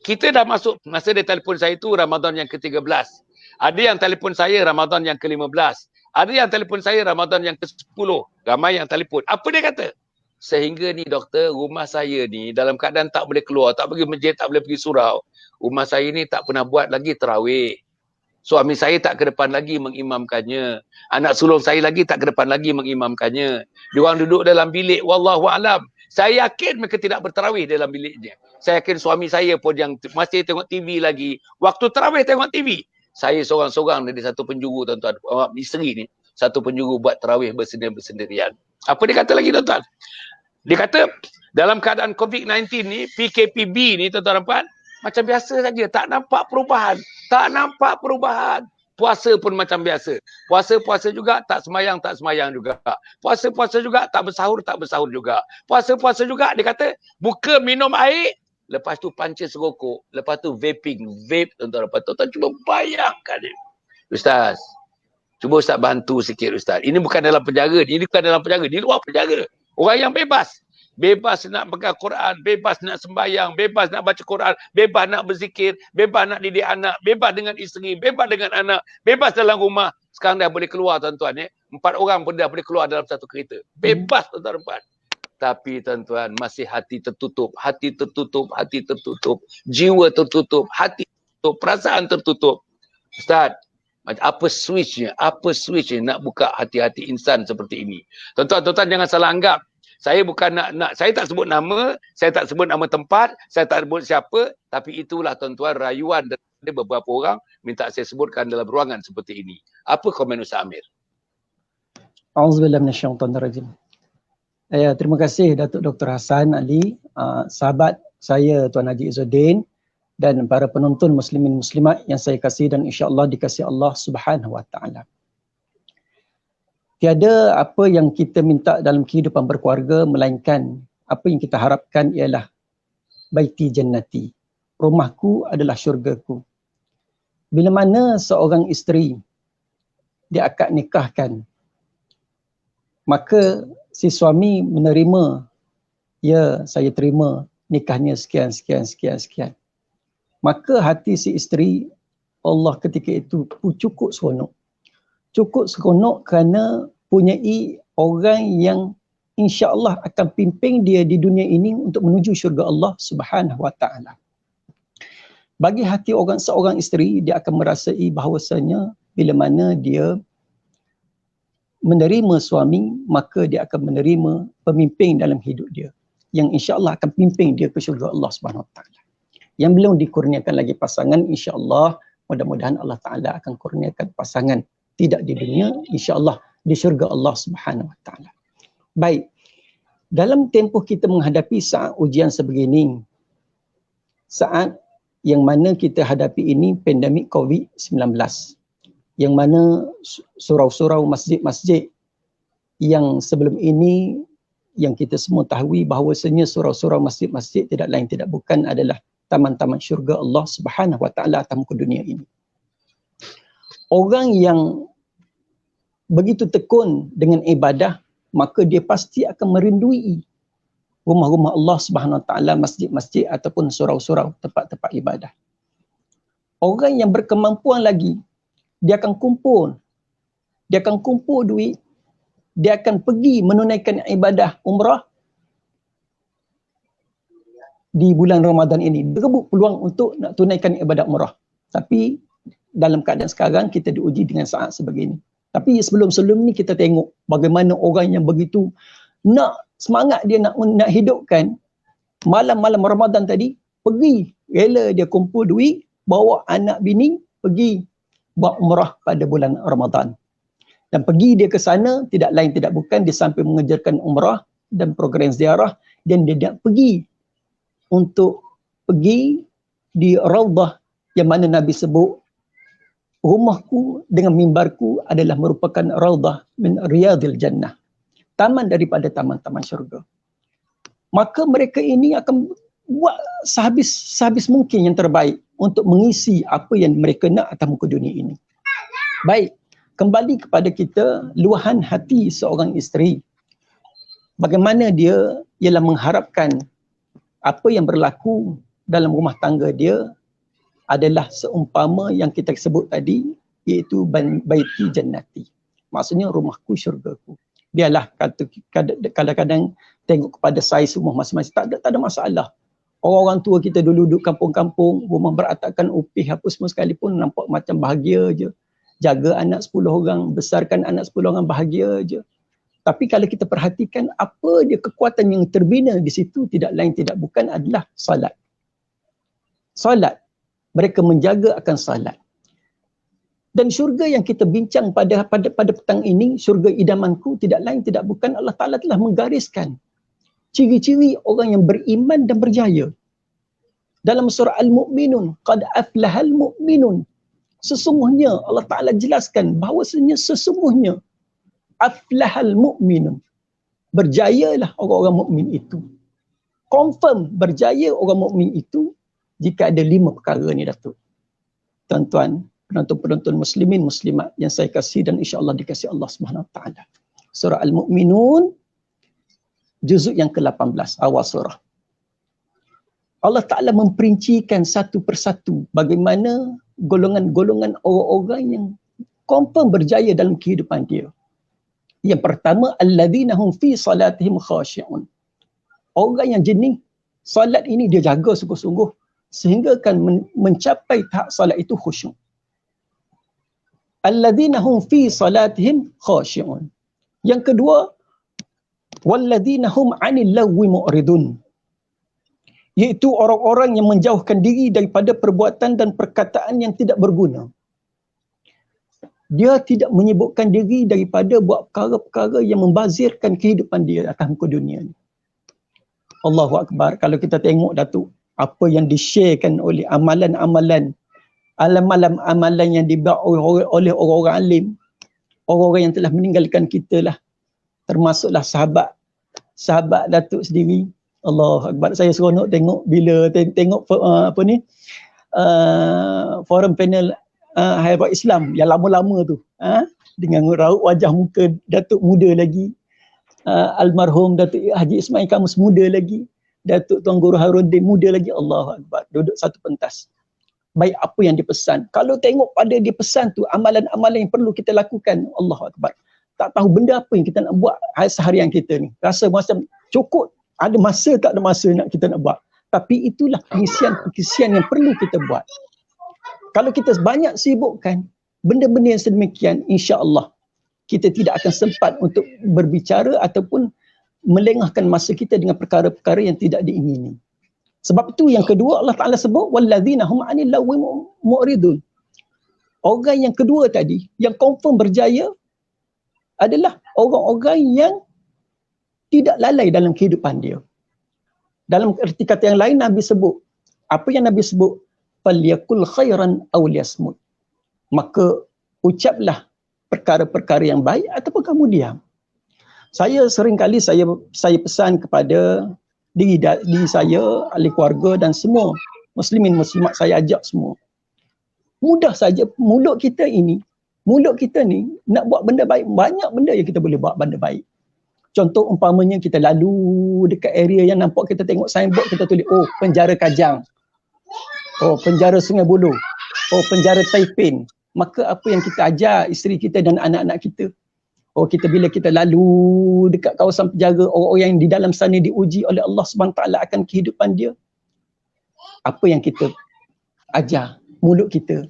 S1: Kita dah masuk, masa dia telefon saya itu Ramadan yang ke-13. Ada yang telefon saya Ramadan yang ke-15. Ada yang telefon saya Ramadan yang ke-10. Ramai yang telefon. Apa dia kata? Sehingga ni doktor, rumah saya ni dalam keadaan tak boleh keluar, tak pergi masjid, tak boleh pergi surau. Rumah saya ni tak pernah buat lagi tarawih. Suami saya tak ke depan lagi mengimamkannya. Anak sulung saya lagi tak ke depan lagi mengimamkannya. Diorang duduk dalam bilik. Wallahu alam. Saya yakin mereka tidak bertarawih dalam biliknya. Saya yakin suami saya pun yang masih tengok TV lagi. Waktu tarawih tengok TV. Saya seorang-seorang dari satu penjuru, tuan-tuan. Isteri ni. Satu penjuru buat tarawih bersendirian. Apa dia kata lagi, tuan-tuan? Dia kata, dalam keadaan COVID-19 ni, PKPB ni, tuan-tuan, macam biasa saja. Tak nampak perubahan. Tak nampak perubahan. Puasa pun macam biasa. Puasa-puasa juga, tak semayang juga. Puasa-puasa juga, tak bersahur juga. Puasa-puasa juga, dia kata, buka minum air, lepas tu panca serokok, lepas tu vaping, vape, tuan-tuan. Tuan-tuan cuba bayangkan ni. Ustaz, cuba Ustaz bantu sikit Ustaz. Ini bukan dalam penjara, ini bukan dalam penjara, di luar penjara. Orang yang bebas. Bebas nak pegang Quran, bebas nak sembahyang, bebas nak baca Quran, bebas nak berzikir, bebas nak didik anak, bebas dengan isteri, bebas dengan anak, bebas dalam rumah. Sekarang dah boleh keluar, tuan-tuan. 4 orang pun dah boleh keluar dalam satu kereta. Bebas, tuan-tuan. Tapi, tuan-tuan, masih hati tertutup, jiwa tertutup, hati tertutup, perasaan tertutup. Ustaz, apa switchnya nak buka hati-hati insan seperti ini? Tuan-tuan, jangan salah anggap. Saya bukan nak saya tak sebut nama, saya tak sebut nama tempat, saya tak sebut siapa, tapi itulah, tuan-tuan, rayuan dari beberapa orang minta saya sebutkan dalam ruangan seperti ini. Apa komen Ustaz Amir?
S2: Auzubillahi minasyaitonirrajim. Terima kasih Datuk Dr. Hassan Ali, sahabat saya Tuan Haji Izzuddin, dan para penonton muslimin muslimat yang saya kasih dan insya-Allah dikasihi Allah Subhanahu wa taala. Tiada apa yang kita minta dalam kehidupan berkeluarga melainkan apa yang kita harapkan ialah baiti jannati. Rumahku adalah syurgaku. Bila mana seorang isteri dia akad nikahkan, maka si suami menerima, ya saya terima nikahnya sekian. Maka hati si isteri, Allah ketika itu cukup seronok. Cukup seronok kerana punyai orang yang insya-Allah akan pimpin dia di dunia ini untuk menuju syurga Allah Subhanahu wa taala. Bagi hati seorang isteri, dia akan merasai bahawasanya bila mana dia menerima suami, maka dia akan menerima pemimpin dalam hidup dia yang insya-Allah akan pimpin dia ke syurga Allah Subhanahu wa taala. Yang belum dikurniakan lagi pasangan, insya-Allah mudah-mudahan Allah taala akan kurniakan pasangan. Tidak di dunia, insya-Allah di syurga Allah Subhanahu wa taala. Baik. Dalam tempoh kita menghadapi saat ujian sebegini, saat yang mana kita hadapi ini pandemik COVID-19, yang mana surau-surau masjid-masjid yang sebelum ini yang kita semua tahu bahawasanya surau-surau masjid-masjid tidak lain tidak bukan adalah taman-taman syurga Allah Subhanahu wa taala atas muka dunia ini. Orang yang begitu tekun dengan ibadah, maka dia pasti akan merindui rumah-rumah Allah Subhanahu wa taala, masjid-masjid ataupun surau-surau, tempat-tempat ibadah. Orang yang berkemampuan lagi, dia akan kumpul duit, dia akan pergi menunaikan ibadah umrah di bulan Ramadan ini. Berebut peluang untuk nak tunaikan ibadah umrah. Tapi dalam keadaan sekarang kita diuji dengan saat sebegini. Tapi sebelum-sebelum ni kita tengok bagaimana orang yang begitu nak semangat dia nak hidupkan malam-malam Ramadan tadi, pergi rela dia kumpul duit, bawa anak bini pergi buat umrah pada bulan Ramadan. Dan pergi dia ke sana tidak lain tidak bukan di samping mengejarkan umrah dan program ziarah, dan dia nak pergi untuk pergi di Raudhah yang mana Nabi sebut rumahku dengan mimbarku adalah merupakan Raudhah min Riyadil Jannah, taman daripada taman-taman syurga. Maka mereka ini akan buat sehabis mungkin yang terbaik untuk mengisi apa yang mereka nak atas muka dunia ini. Baik, kembali kepada kita luahan hati seorang isteri. Bagaimana dia ialah mengharapkan apa yang berlaku dalam rumah tangga dia adalah seumpama yang kita sebut tadi, iaitu baiti jannati. Maksudnya rumahku syurgaku. Biarlah kadang-kadang tengok kepada saiz rumah masing-masing, tak ada masalah. Orang-orang tua kita dulu duduk kampung-kampung, rumah beratapkan upih apa semua sekalipun nampak macam bahagia je. Jaga anak 10 orang, besarkan anak 10 orang, bahagia je. Tapi kalau kita perhatikan apa dia kekuatan yang terbina di situ, tidak lain tidak bukan adalah salat. Salat. Mereka menjaga akan salat. Dan syurga yang kita bincang pada petang ini, syurga idamanku, tidak lain tidak bukan Allah Ta'ala telah menggariskan ciri-ciri orang yang beriman dan berjaya. Dalam surah Al-Mu'minun, qad aflahal mu'minun. Sesungguhnya Allah Ta'ala jelaskan bahawasanya sesungguhnya aflahal mu'minun. Berjayalah orang-orang mukmin itu. Confirm berjaya orang mukmin itu jika ada 5 perkara ni, Datuk. Tuan-tuan, penonton-penonton muslimin muslimat yang saya kasih dan insya-Allah dikasihi Allah Subhanahu Wa Taala. Surah Al-Mu'minun juzuk yang ke-18 awal surah. Allah Ta'ala memperincikan satu persatu bagaimana golongan-golongan orang-orang yang confirm berjaya dalam kehidupan dia. Yang pertama, alladzina hum fi salatihim khashi'un. Orang yang jenis salat ini dia jaga sungguh-sungguh sehingga akan mencapai tahap salat itu khusyuk. Alladzina hum fi salatihim khashi'un. Yang kedua, walladzina hum 'anil lagwi mu'ridun. Iaitu orang-orang yang menjauhkan diri daripada perbuatan dan perkataan yang tidak berguna. Dia tidak menyibukkan diri daripada buat perkara-perkara yang membazirkan kehidupan dia atas muka dunia ni. Allahu Akbar. Kalau kita tengok, Datuk, apa yang di-sharekan oleh amalan-amalan yang dibuat oleh orang-orang alim, orang-orang yang telah meninggalkan kita lah, termasuklah sahabat Datuk sendiri. Allahu Akbar. Saya seronok tengok bila tengok forum panel Haibat Islam yang lama-lama tu, dengan raut wajah muka Datuk muda lagi, almarhum Datuk Haji Ismail Kamus muda lagi, Datuk Tuan Guru Haruddin muda lagi. Allahu Akbar. Duduk satu pentas. Baik apa yang dipesan. Kalau tengok pada dia pesan tu, amalan-amalan yang perlu kita lakukan, Allahu Akbar. Tak tahu benda apa yang kita nak buat seharian kita ni. Rasa macam cukup, ada masa tak ada masa nak kita nak buat. Tapi itulah pengisian yang perlu kita buat. Kalau kita banyak sibukkan benda-benda yang sedemikian, insya-Allah kita tidak akan sempat untuk berbicara ataupun melengahkan masa kita dengan perkara-perkara yang tidak diingini. Sebab itu yang kedua Allah Ta'ala sebut walladzina hum 'anil lagwi mu'ridun. Orang yang kedua tadi yang confirm berjaya adalah orang-orang yang tidak lalai dalam kehidupan dia. Dalam erti kata yang lain Nabi sebut, apa yang Nabi sebut? Falyakul khairan aw liyasmut. Maka ucaplah perkara-perkara yang baik ataupun kamu diam. Saya seringkali saya pesan kepada diri saya, ahli keluarga dan semua muslimin muslimat, saya ajak semua. Mudah saja mulut kita ni nak buat benda baik, banyak benda yang kita boleh buat benda baik. Contoh umpamanya kita lalu dekat area yang nampak kita tengok signboard, kita tulis, oh penjara Kajang, oh penjara Sungai Buloh, oh penjara Taiping. Maka apa yang kita ajar isteri kita dan anak-anak kita? Oh bila kita lalu dekat kawasan penjara, orang-orang yang di dalam sana diuji oleh Allah SWT akan kehidupan dia. Apa yang kita ajar mulut kita?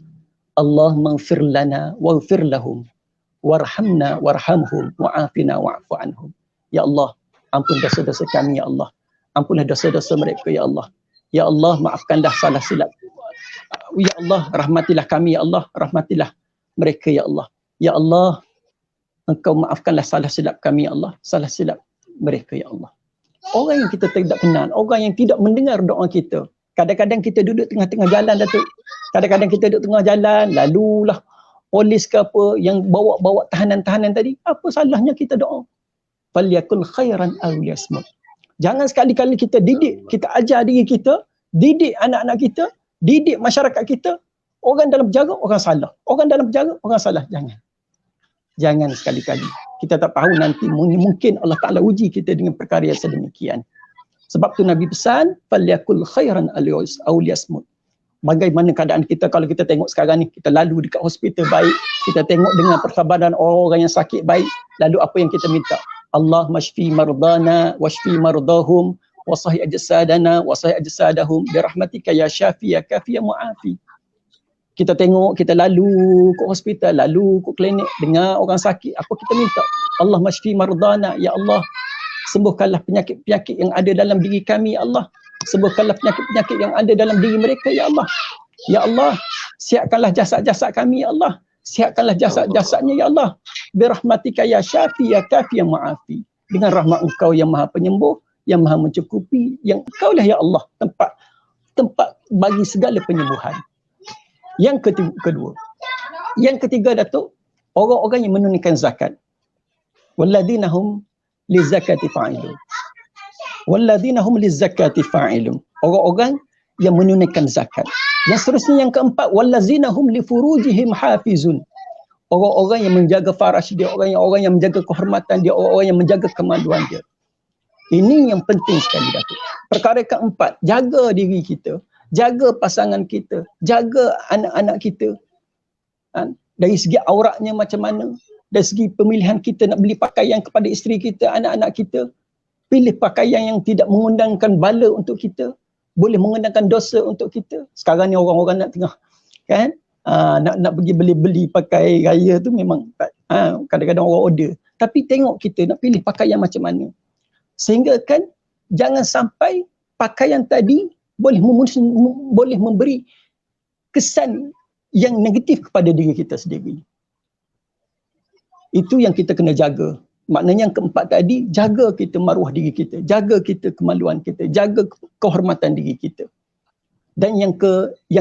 S2: Allah maghfir lana waghfir lahum warhamna warhamhum wa'afina wa'fu anhum. Ya Allah, ampun dosa-dosa kami ya Allah. Ampunlah dosa-dosa mereka ya Allah. Ya Allah, maafkanlah salah silap. Ya Allah, rahmatilah kami ya Allah, rahmatilah mereka ya Allah. Ya Allah, Engkau maafkanlah salah silap kami ya Allah, salah silap mereka ya Allah. Orang yang kita tidak kenal, orang yang tidak mendengar doa kita. Kadang-kadang kita duduk tengah-tengah jalan, Datuk. Kadang-kadang kita duduk tengah jalan, lalulah polis ke apa yang bawa tahanan-tahanan tadi. Apa salahnya kita doa? Falyakul khairan aw liyasmut. Jangan sekali-kali kita didik, kita ajar diri kita, didik anak-anak kita, didik masyarakat kita. Orang dalam penjara, orang salah. Orang dalam penjara, orang salah. Jangan. Jangan sekali-kali. Kita tak tahu nanti mungkin Allah Ta'ala uji kita dengan perkara yang sedemikian. Sebab tu Nabi pesan, falyakul khairan aw liyasmut. Bagaimana keadaan kita kalau kita tengok sekarang ni, kita lalu dekat hospital baik, kita tengok dengan persabaran orang yang sakit baik, lalu apa yang kita minta? Allah mashfi mardana washfi mardahum wa sahih ajsadana wa sahih ajsadahum bi rahmatika ya syafi ya kafi ya muafi. Kita tengok, kita lalu ke hospital, lalu ke klinik, dengar orang sakit, apa kita minta? Allah mashfi mardana, ya Allah, sembuhkanlah penyakit-penyakit yang ada dalam diri kami, ya Allah. Sembuhkanlah penyakit-penyakit yang ada dalam diri mereka, ya Allah. Ya Allah, siapkanlah jasad-jasad kami, ya Allah. Siapkanlah jasad-jasadnya, ya Allah. Birahmatika ya syafi ya kafi ya ma'afi. Dengan rahmat Engkau yang Maha Penyembuh, yang Maha Mencukupi, yang Engkau lah, ya Allah, tempat bagi segala penyembuhan. Yang kedua. Yang ketiga, Datuk, orang-orang yang menunaikan zakat. Walladzina hum lizakati fa'ilun. Walladzina hum lizakati fa'ilun. Orang-orang yang menunaikan zakat. Yang seterusnya yang keempat, walladzina hum li furujihim hafizun. Orang-orang yang menjaga faraj dia, orang yang menjaga kehormatan dia, orang-orang yang menjaga kemaluan dia. Ini yang penting sekali, Datuk. Perkara keempat, jaga diri kita, jaga pasangan kita, jaga anak-anak kita. Dari segi auratnya macam mana, dari segi pemilihan kita nak beli pakaian kepada isteri kita, anak-anak kita, pilih pakaian yang tidak mengundangkan bala untuk kita, boleh mengundangkan dosa untuk kita. Sekarang ni orang-orang nak tengah kan, nak pergi beli-beli pakai raya tu memang kadang-kadang orang order. Tapi tengok kita nak pilih pakaian macam mana. Sehingga kan jangan sampai pakaian tadi boleh memberi kesan yang negatif kepada diri kita sendiri. Itu yang kita kena jaga. Maknanya yang keempat tadi, jaga kita maruah diri kita, jaga kita kemaluan kita, jaga kehormatan diri kita. Dan yang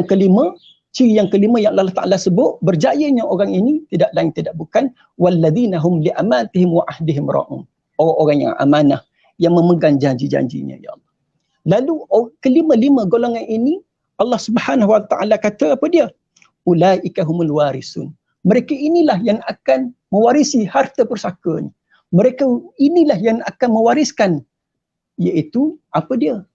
S2: kelima, ciri yang kelima yang Allah Ta'ala sebut, berjayanya orang ini tidak lain tidak bukan walladzina hum li amanatihim wa ahdihim ra'un. Orang-orang yang amanah, yang memegang janji-janjinya, ya Allah. Lalu kelima-lima golongan ini Allah Subhanahu Wa Ta'ala kata apa dia? Ulaika humul warisun. Mereka inilah yang akan mewarisi harta pusaka ni. Mereka inilah yang akan mewariskan, iaitu apa dia?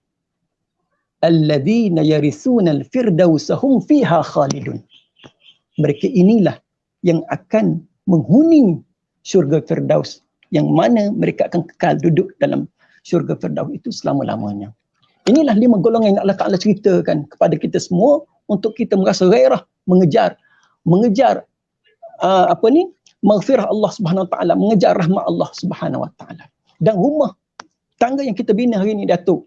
S2: Alladzina yaritsunal firdausa hum fiha khalidun. Mereka inilah yang akan menghuni syurga Firdaus, yang mana mereka akan kekal duduk dalam syurga Firdaus itu selama-lamanya. Inilah 5 golongan yang Allah Ta'ala ceritakan kepada kita semua untuk kita merasa gairah mengejar maghfirah Allah Subhanahu Wa Ta'ala, mengejar rahmat Allah Subhanahu Wa Ta'ala. Dan rumah tangga yang kita bina hari ini, Datuk,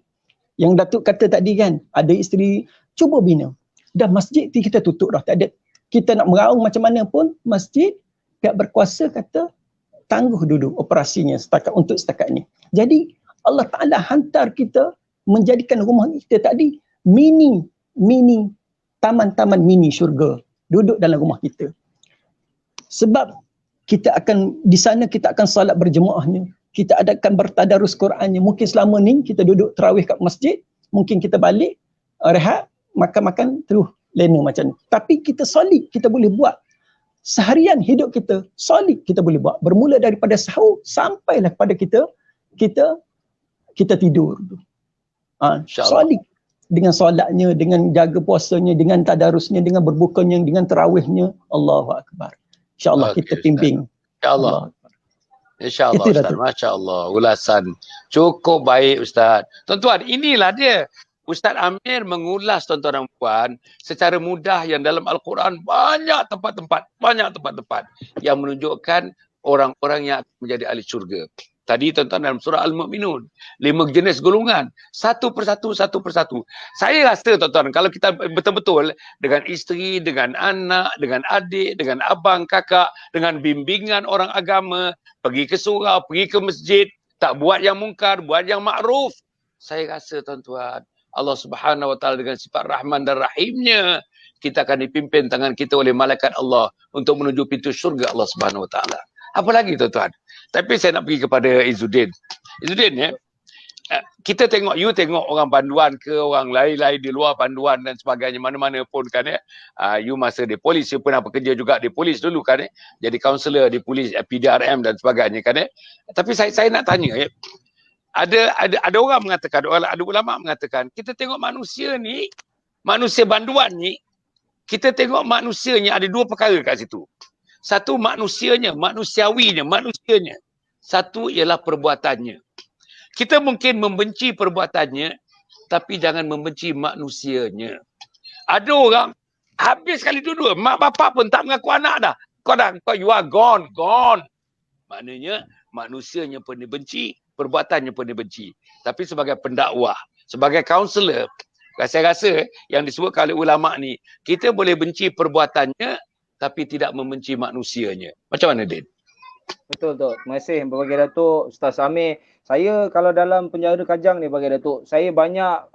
S2: yang Datuk kata tadi kan, ada isteri, cuba bina. Dah masjid kita tutup dah, tak ada. Kita nak meraung macam mana pun, masjid pihak berkuasa kata tangguh dulu operasinya setakat ni. Jadi Allah Ta'ala hantar kita menjadikan rumah kita tadi mini taman-taman mini syurga duduk dalam rumah kita. Sebab kita akan di sana, kita akan salat berjemaahnya, kita adakan bertadarus Qurannya. Mungkin selama ni kita duduk tarawih kat masjid, mungkin kita balik rehat, makan-makan terus lena macam ni. Tapi kita solid, kita boleh buat seharian hidup kita, solid kita boleh buat. Bermula daripada sahur sampailah pada kita tidur. Solid dengan solatnya, dengan jaga puasanya, dengan tadarusnya, dengan berbukanya, dengan tarawihnya. Allahu Akbar. InsyaAllah kita timbing.
S1: InsyaAllah. InsyaAllah Ustaz. Masya Allah. Ulasan cukup baik Ustaz. Tuan-tuan, inilah dia. Ustaz Amir mengulas tuan-tuan dan puan secara mudah yang dalam Al-Quran banyak tempat-tempat yang menunjukkan orang-orang yang menjadi ahli syurga. Tadi tuan-tuan dalam surah Al-Mu'minun, 5 jenis golongan, satu persatu. Saya rasa tuan-tuan, kalau kita betul-betul dengan isteri, dengan anak, dengan adik, dengan abang, kakak, dengan bimbingan orang agama, pergi ke surau, pergi ke masjid, tak buat yang mungkar, buat yang makruf. Saya rasa tuan-tuan, Allah Subhanahu Wa Ta'ala dengan sifat Rahman dan Rahimnya, kita akan dipimpin tangan kita oleh malaikat Allah untuk menuju pintu syurga Allah Subhanahu Wa Ta'ala. Apa lagi tuan-tuan? Tapi saya nak pergi kepada Izzuddin. Izzuddin ya, kita tengok, you tengok orang panduan ke, orang lain-lain di luar panduan dan sebagainya, mana-mana pun kan ya. You masa di polis, you pernah bekerja juga di polis dulu kan ya. Jadi kaunselor di polis, PDRM dan sebagainya kan ya. Tapi saya nak tanya ya. Ada orang mengatakan, ada ulama mengatakan, kita tengok manusia ni, manusia banduan ni, kita tengok manusianya ada dua perkara kat situ. Satu manusianya, manusiawinya. Satu ialah perbuatannya. Kita mungkin membenci perbuatannya, tapi jangan membenci manusianya. Ada orang habis sekali dua-dua, mak bapak pun tak mengaku anak dah. Kau you are gone. Maknanya manusianya pun dibenci, perbuatannya pun dibenci. Tapi sebagai pendakwah, sebagai kaunselor, saya rasa yang disebutkan oleh ulama ni, kita boleh benci perbuatannya tapi tidak membenci manusianya. Macam mana, Din?
S3: Betul. Terima kasih bagi Datuk Ustaz Amir. Saya kalau dalam penjara Kajang ni bagi Datuk, saya banyak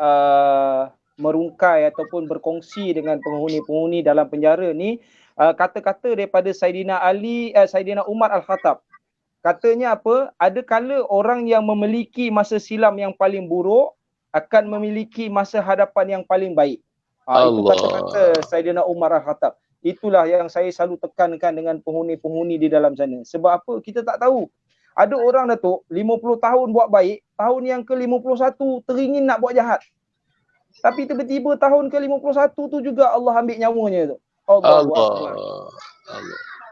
S3: merungkai ataupun berkongsi dengan penghuni-penghuni dalam penjara ni kata-kata daripada Saidina Umar Al-Khattab. Katanya apa? Ada kala orang yang memiliki masa silam yang paling buruk akan memiliki masa hadapan yang paling baik. Itu kata-kata Saidina Umar Al-Khattab. Itulah yang saya selalu tekankan dengan penghuni-penghuni di dalam sana. Sebab apa? Kita tak tahu. Ada orang Datuk 50 tahun buat baik, tahun yang ke-51 teringin nak buat jahat. Tapi tiba-tiba tahun ke-51 tu juga Allah ambil nyawanya tu. Allah.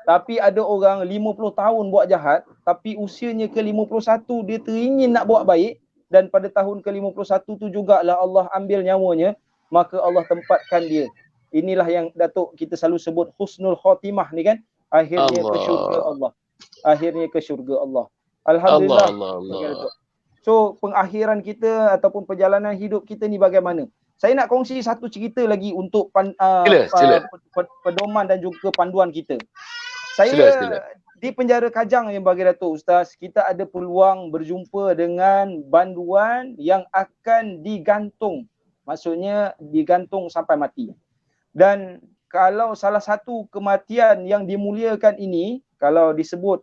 S3: Tapi ada orang 50 tahun buat jahat, tapi usianya ke-51 dia teringin nak buat baik, dan pada tahun ke-51 tu jugalah Allah ambil nyawanya, maka Allah tempatkan dia. Inilah yang Datuk kita selalu sebut husnul khatimah ni kan, akhirnya ke syurga Allah. Akhirnya ke syurga Allah. Alhamdulillah. Allah. So pengakhiran kita ataupun perjalanan hidup kita ni bagaimana? Saya nak kongsi satu cerita lagi untuk pedoman dan juga panduan kita. Sila. Di penjara Kajang yang bagi Datuk Ustaz, kita ada peluang berjumpa dengan banduan yang akan digantung. Maksudnya digantung sampai mati. Dan kalau salah satu kematian yang dimuliakan ini, kalau disebut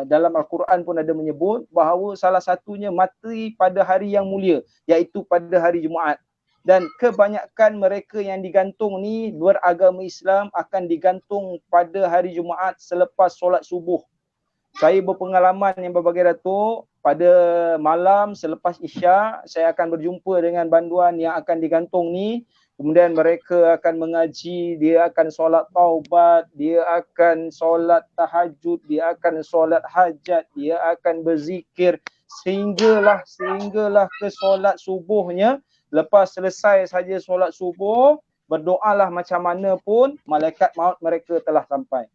S3: dalam Al-Quran pun ada menyebut bahawa salah satunya mati pada hari yang mulia, iaitu pada hari Jumaat. Dan kebanyakan mereka yang digantung ni beragama Islam akan digantung pada hari Jumaat selepas solat subuh. Saya berpengalaman yang berbagi Datuk, pada malam selepas Isyak, saya akan berjumpa dengan banduan yang akan digantung ni. Kemudian mereka akan mengaji, dia akan solat taubat, dia akan solat tahajud, dia akan solat hajat, dia akan berzikir sehinggalah ke solat subuhnya. Lepas selesai saja solat subuh, berdoalah macam mana pun, malaikat maut mereka telah sampai.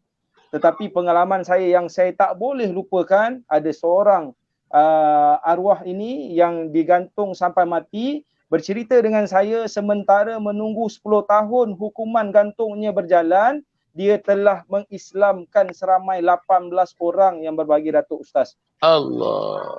S3: Tetapi pengalaman saya yang saya tak boleh lupakan, ada seorang arwah ini yang digantung sampai mati, bercerita dengan saya sementara menunggu 10 tahun hukuman gantungnya berjalan, dia telah mengislamkan seramai 18 orang yang berbagi Datuk Ustaz.
S1: Allah.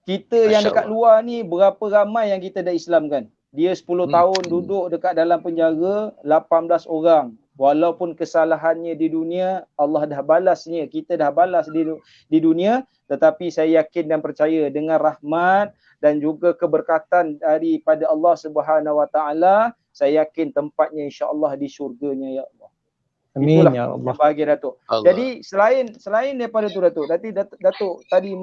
S3: Kita yang dekat luar ni berapa ramai yang kita dah islamkan? Dia 10 tahun duduk dekat dalam penjara, 18 orang. Walaupun kesalahannya di dunia, Allah dah balasnya, kita dah balas di dunia, tetapi saya yakin dan percaya dengan rahmat dan juga keberkatan daripada Allah Subhanahu Wa Taala, saya yakin tempatnya insya-Allah di syurganya ya Allah.
S2: Amin.
S3: Itulah
S2: Ya Allah.
S3: bagi Datuk. Allah. Jadi selain daripada tu Datuk, Datuk tadi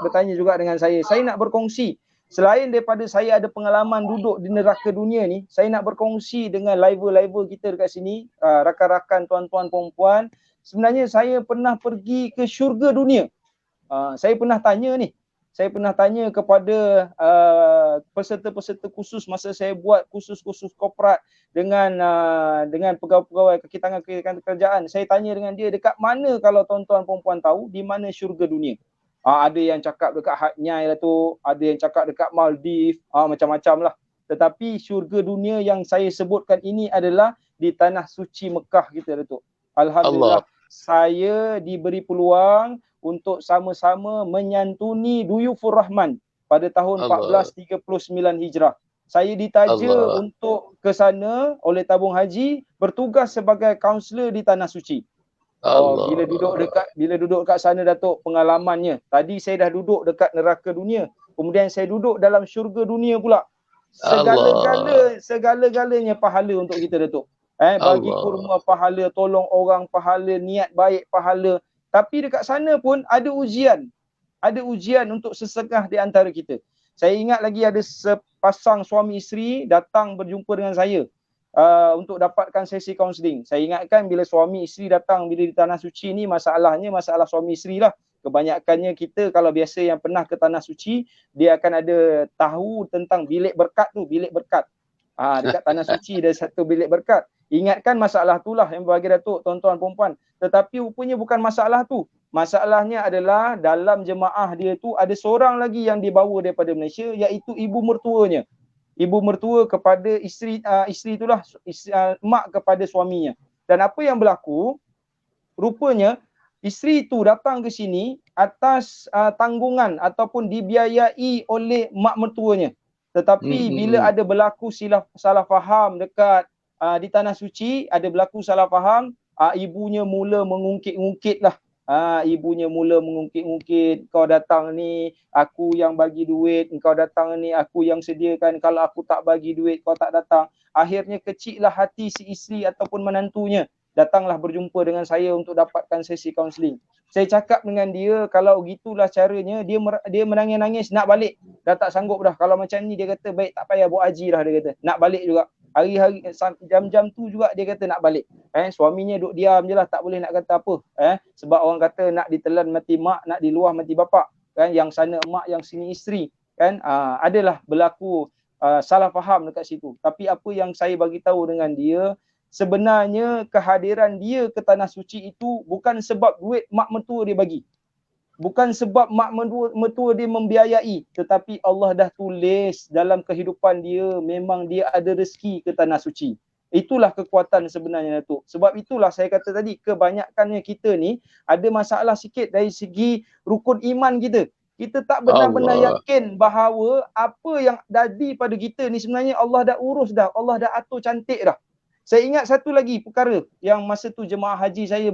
S3: bertanya juga dengan saya nak berkongsi. Selain daripada saya ada pengalaman duduk di neraka dunia ni, saya nak berkongsi dengan live kita dekat sini, rakan-rakan tuan-tuan perempuan. Sebenarnya saya pernah pergi ke syurga dunia. Saya pernah tanya kepada peserta-peserta khusus masa saya buat kursus-kursus korporat dengan pegawai kekitangan kerjaan. Saya tanya dengan dia, dekat mana kalau tuan-tuan perempuan tahu di mana syurga dunia? Ada yang cakap dekat Hatnyai lah tu, ada yang cakap dekat Maldives, macam-macam lah. Tetapi syurga dunia yang saya sebutkan ini adalah di tanah suci Mekah kita Datuk. Alhamdulillah, saya diberi peluang untuk sama-sama menyantuni Duyufur Rahman pada tahun 1439 Hijrah. Saya ditaja untuk ke sana oleh tabung haji, bertugas sebagai kaunselor di tanah suci. Oh,
S1: Allah.
S3: bila duduk dekat sana Datuk, pengalamannya. Tadi saya dah duduk dekat neraka dunia. Kemudian saya duduk dalam syurga dunia pula.
S1: Allah.
S3: Segala-galanya pahala untuk kita Datuk. Bagi
S1: Allah.
S3: kurma pahala, tolong orang pahala, niat baik pahala. Tapi dekat sana pun ada ujian. Ada ujian untuk sesetengah di antara kita. Saya ingat lagi ada sepasang suami isteri datang berjumpa dengan saya untuk dapatkan sesi kaunseling. Saya ingatkan bila suami isteri datang bila di Tanah Suci ni, masalahnya masalah suami isteri lah. Kebanyakannya kita kalau biasa yang pernah ke Tanah Suci, dia akan ada tahu tentang bilik berkat tu, bilik berkat. Dekat Tanah Suci ada satu bilik berkat. Ingatkan masalah itulah yang bagi Datuk, tuan-tuan perempuan. Tetapi rupanya bukan masalah tu. Masalahnya adalah dalam jemaah dia tu ada seorang lagi yang dibawa daripada Malaysia, iaitu ibu mertuanya. Ibu mertua kepada isteri itulah, mak kepada suaminya. Dan apa yang berlaku, rupanya isteri itu datang ke sini atas tanggungan ataupun dibiayai oleh mak mertuanya. Tetapi bila ada berlaku salah faham dekat di Tanah Suci, ada berlaku salah faham, ibunya mula mengungkit-ungkit lah. Ibunya mula mengungkit-ungkit, kau datang ni aku yang bagi duit, kau datang ni aku yang sediakan, kalau aku tak bagi duit kau tak datang. Akhirnya kecillah hati si isteri ataupun menantunya, datanglah berjumpa dengan saya untuk dapatkan sesi kaunseling. Saya cakap dengan dia, kalau gitulah caranya, dia menangis-nangis nak balik, dah tak sanggup dah. Kalau macam ni dia kata baik tak payah buat haji dah, dia kata nak balik juga. Hari-hari jam-jam tu juga dia kata nak balik. Suaminya duk diam je lah, tak boleh nak kata apa. Sebab orang kata nak ditelan mati mak, nak diluah mati bapak. Kan, yang sana mak, yang sini isteri. Kan, adalah berlaku salah faham dekat situ. Tapi apa yang saya bagi tahu dengan dia, sebenarnya kehadiran dia ke Tanah Suci itu bukan sebab duit mak mertua dia bagi. Bukan sebab mak mertua dia membiayai, tetapi Allah dah tulis dalam kehidupan dia, memang dia ada rezeki ke Tanah Suci. Itulah kekuatan sebenarnya Datuk. Sebab itulah saya kata tadi, kebanyakannya kita ni ada masalah sikit dari segi rukun iman kita. Kita tak benar-benar yakin bahawa apa yang jadi pada kita ni sebenarnya Allah dah urus dah, Allah dah atur cantik dah. Saya ingat satu lagi perkara yang masa tu jemaah haji saya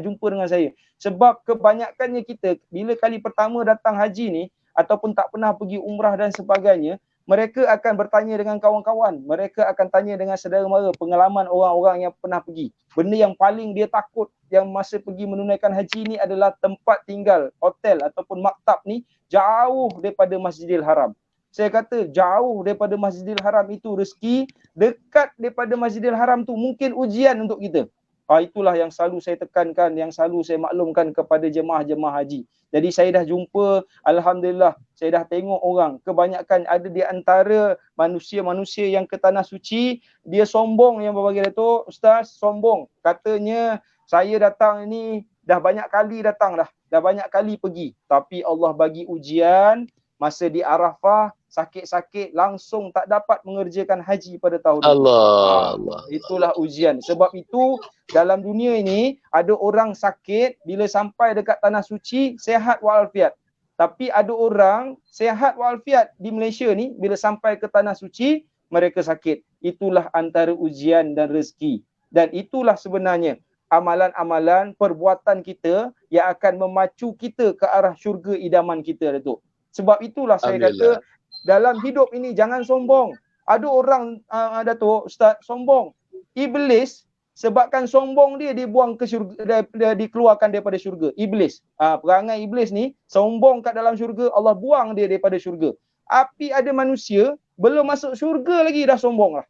S3: jumpa dengan saya. Sebab kebanyakannya kita bila kali pertama datang haji ni ataupun tak pernah pergi umrah dan sebagainya, mereka akan bertanya dengan kawan-kawan, mereka akan tanya dengan saudara mara pengalaman orang-orang yang pernah pergi. Benda yang paling dia takut yang masa pergi menunaikan haji ni adalah tempat tinggal, hotel ataupun maktab ni jauh daripada Masjidil Haram. Saya kata jauh daripada Masjidil Haram itu rezeki, dekat daripada Masjidil Haram tu mungkin ujian untuk kita. Itulah yang selalu saya tekankan, yang selalu saya maklumkan kepada jemaah-jemaah haji. Jadi saya dah jumpa, alhamdulillah, saya dah tengok orang, kebanyakan ada di antara manusia-manusia yang ke Tanah Suci, dia sombong yang berbagi Datuk, Ustaz, sombong. Katanya saya datang ni dah banyak kali datang dah banyak kali pergi. Tapi Allah bagi ujian, masa di Arafah, sakit-sakit langsung tak dapat mengerjakan haji pada tahun itu. Allah. Itulah ujian. Sebab itu dalam dunia ini ada orang sakit bila sampai dekat Tanah Suci sehat walafiat. Tapi ada orang sehat walafiat di Malaysia ni bila sampai ke Tanah Suci mereka sakit. Itulah antara ujian dan rezeki. Dan itulah sebenarnya amalan-amalan perbuatan kita yang akan memacu kita ke arah syurga idaman kita, Datuk. Sebab itulah saya kata dalam hidup ini jangan sombong. Ada orang Datuk, Ustaz, sombong. Iblis sebabkan sombong dia dibuang ke syurga, dikeluarkan daripada syurga. Iblis. Perangai iblis ni sombong kat dalam syurga, Allah buang dia daripada syurga. Tapi ada manusia belum masuk syurga lagi dah sombong lah.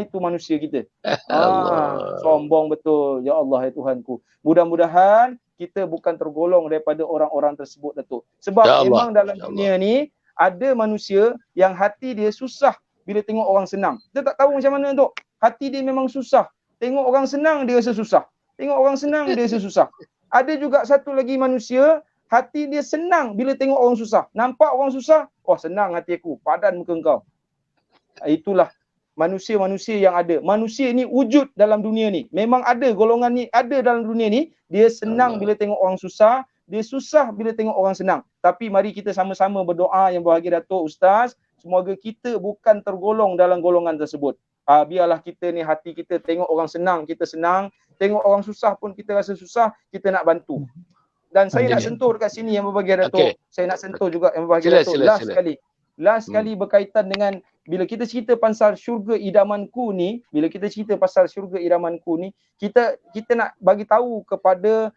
S3: Itu manusia kita. Sombong betul. Ya Allah, ya Tuhanku. Mudah-mudahan kita bukan tergolong daripada orang-orang tersebut, Datuk. Sebab ya Allah, memang dalam dunia ni ada manusia yang hati dia susah bila tengok orang senang. Kita tak tahu macam mana, Datuk. Hati dia memang susah. Tengok orang senang dia rasa susah. Tengok orang senang dia rasa susah. Ada juga satu lagi manusia, hati dia senang bila tengok orang susah. Nampak orang susah, senang hati aku, padan muka kau. Itulah manusia-manusia yang ada. Manusia ni wujud dalam dunia ni. Memang ada golongan ni, ada dalam dunia ni. Dia senang bila tengok orang susah, dia susah bila tengok orang senang. Tapi mari kita sama-sama berdoa yang berbahagia, Datuk, Ustaz, semoga kita bukan tergolong dalam golongan tersebut. Biarlah kita ni hati kita tengok orang senang, kita senang. Tengok orang susah pun kita rasa susah, kita nak bantu. Dan saya nak sentuh dekat sini yang berbahagia Datuk. Saya nak sentuh juga yang berbahagia Datuk. Last sekali berkaitan dengan bila kita cerita pasal syurga idamanku ni, kita nak bagi tahu kepada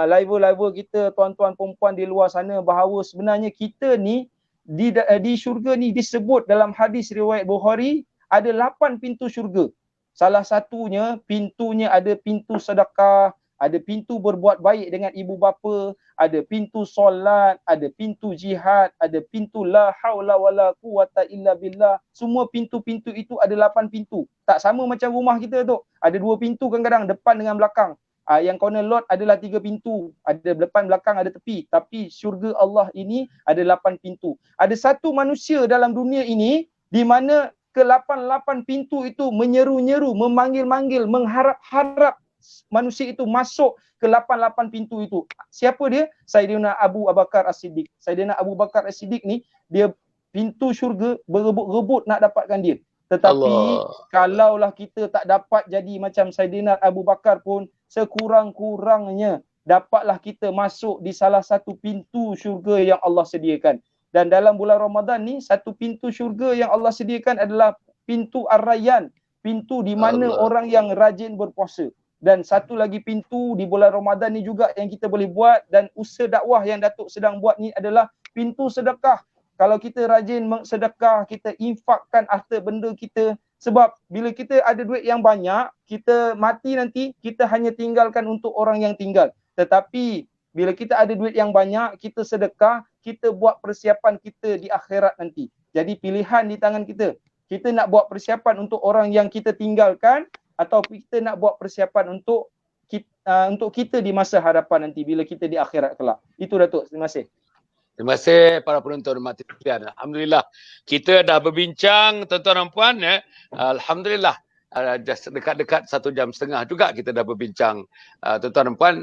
S3: live kita, tuan-tuan perempuan di luar sana, bahawa sebenarnya kita ni di syurga ni disebut dalam hadis riwayat Bukhari ada 8 pintu syurga. Salah satunya pintunya ada pintu sedekah, ada pintu berbuat baik dengan ibu bapa, ada pintu solat, ada pintu jihad, ada pintu la haula wala quwata illa billah. Semua pintu-pintu itu ada 8 pintu. Tak sama macam rumah kita tu. Ada 2 pintu kadang-kadang, depan dengan belakang. Yang corner lot adalah 3 pintu. Ada depan, belakang, ada tepi. Tapi syurga Allah ini ada 8 pintu. Ada satu manusia dalam dunia ini di mana ke-8 pintu itu menyeru-nyeru, memanggil-manggil, mengharap-harap manusia itu masuk ke 8 pintu itu. Siapa dia? Sayyidina Abu Bakar As-Siddiq. Sayyidina Abu Bakar As-Siddiq ni, dia pintu syurga berebut-rebut nak dapatkan dia. Tetapi kalaulah kita tak dapat jadi macam Sayyidina Abu Bakar pun, sekurang-kurangnya dapatlah kita masuk di salah satu pintu syurga yang Allah sediakan. Dan dalam bulan Ramadan ni, satu pintu syurga yang Allah sediakan adalah pintu Ar-Rayyan, pintu di mana orang yang rajin berpuasa. Dan satu lagi pintu di bulan Ramadan ni juga yang kita boleh buat, dan usaha dakwah yang Datuk sedang buat ni adalah pintu sedekah. Kalau kita rajin sedekah, kita infakkan harta benda kita. Sebab bila kita ada duit yang banyak, kita mati nanti, kita hanya tinggalkan untuk orang yang tinggal. Tetapi bila kita ada duit yang banyak, kita sedekah, kita buat persiapan kita di akhirat nanti. Jadi pilihan di tangan kita. Kita nak buat persiapan untuk orang yang kita tinggalkan, atau kita nak buat persiapan untuk kita di masa hadapan nanti bila kita di akhirat kelak. Itu Datuk. Terima kasih.
S1: Terima kasih para penonton mati sekalian. Alhamdulillah kita dah berbincang tuan-tuan dan puan ya. Alhamdulillah dekat-dekat 1.5 jam juga kita dah berbincang. Tuan-tuan dan puan,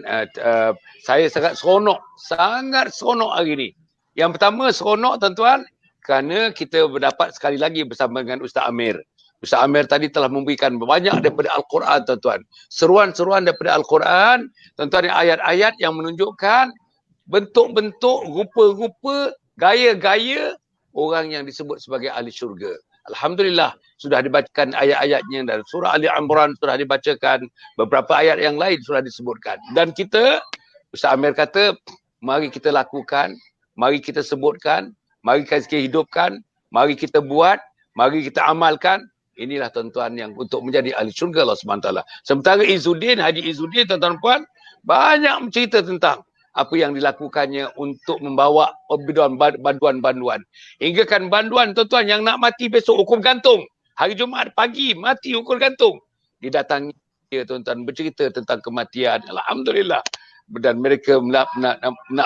S1: saya sangat seronok hari ini. Yang pertama seronok tuan-tuan kerana kita berdapat sekali lagi bersama dengan Ustaz Amir. Ustaz Amir tadi telah memberikan banyak daripada Al-Quran tuan-tuan. Seruan-seruan daripada Al-Quran, tuan-tuan, ayat-ayat yang menunjukkan bentuk-bentuk, rupa-rupa, gaya-gaya orang yang disebut sebagai ahli syurga. Alhamdulillah sudah dibacakan ayat-ayatnya dan surah Ali Imran sudah dibacakan, beberapa ayat yang lain sudah disebutkan. Dan kita, Ustaz Amir kata, mari kita lakukan, mari kita sebutkan, mari kita hidupkan, mari kita buat, mari kita amalkan. Inilah tuan-tuan yang untuk menjadi ahli syurga Allah SWT. Sementara Haji Izzuddin tuan-tuan puan banyak mencerita tentang apa yang dilakukannya untuk membawa banduan-banduan. Hingga kan banduan tuan-tuan yang nak mati besok hukum gantung. Hari Jumaat pagi mati hukum gantung. Didatangi dia tuan-tuan bercerita tentang kematian. Alhamdulillah. Dan mereka nak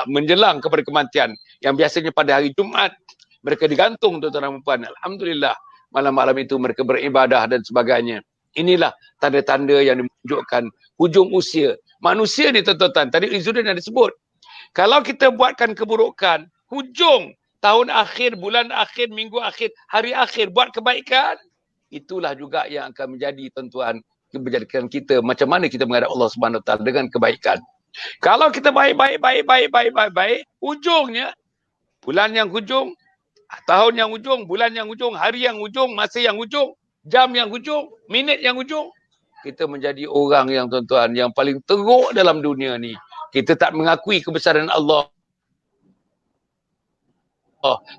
S1: menjelang kepada kematian. Yang biasanya pada hari Jumaat mereka digantung tuan-tuan dan puan. Alhamdulillah. Malam-malam itu mereka beribadah dan sebagainya. Inilah tanda-tanda yang menunjukkan hujung usia. Manusia ni tuan-tuan, tadi Izzuddin ada sebut. Kalau kita buatkan keburukan, hujung tahun akhir, bulan akhir, minggu akhir, hari akhir, buat kebaikan, itulah juga yang akan menjadi tuan-tuan, menjadikan kita macam mana kita menghadap Allah Subhanahu Wa Taala dengan kebaikan. Kalau kita baik, hujungnya, bulan yang hujung, tahun yang hujung, bulan yang hujung, hari yang hujung, masa yang hujung, jam yang hujung, minit yang hujung, kita menjadi orang yang tuan-tuan yang paling teruk dalam dunia ni. Kita tak mengakui kebesaran Allah.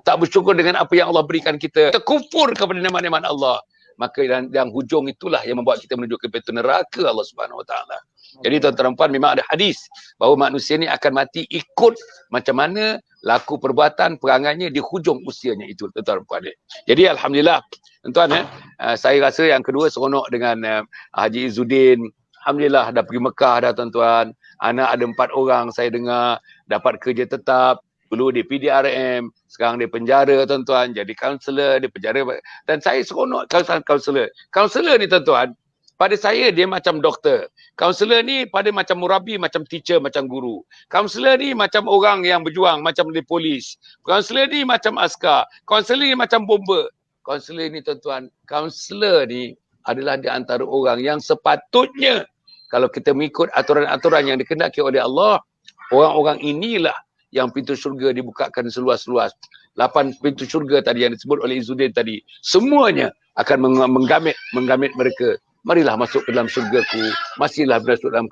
S1: Tak bersyukur dengan apa yang Allah berikan kita. Kita kufur kepada nikmat-nikmat Allah. Maka yang hujung itulah yang membuat kita menuju ke pintu neraka Allah Subhanahu Wa Taala. Jadi tuan-tuan dan puan, memang ada hadis bahawa manusia ni akan mati ikut macam mana laku perbuatan perangainya di hujung usianya itu tuan-tuan dan puan. Jadi alhamdulillah tuan-tuan, saya rasa yang kedua seronok dengan Haji Izzuddin. Alhamdulillah dah pergi Mekah dah tuan-tuan. Anak ada 4 orang saya dengar dapat kerja tetap. Dulu di PDRM, sekarang di penjara tuan-tuan, jadi kaunselor di penjara. Dan saya seronok kaunselor. Kaunselor ni tuan-tuan, pada saya dia macam doktor. Kaunselor ni pada macam murabi, macam teacher, macam guru. Kaunselor ni macam orang yang berjuang, macam di polis. Kaunselor ni macam askar. Kaunselor ni macam bomber. Kaunselor ni tuan-tuan, kaunselor ni adalah di antara orang yang sepatutnya kalau kita mengikut aturan-aturan yang dikehendaki oleh Allah, orang-orang inilah yang pintu syurga dibukakan seluas-luas. 8 pintu syurga tadi yang disebut oleh Izzuddin tadi, semuanya akan menggamit mereka. Marilah masuk ke dalam syurgaku, masihlah masuk dalam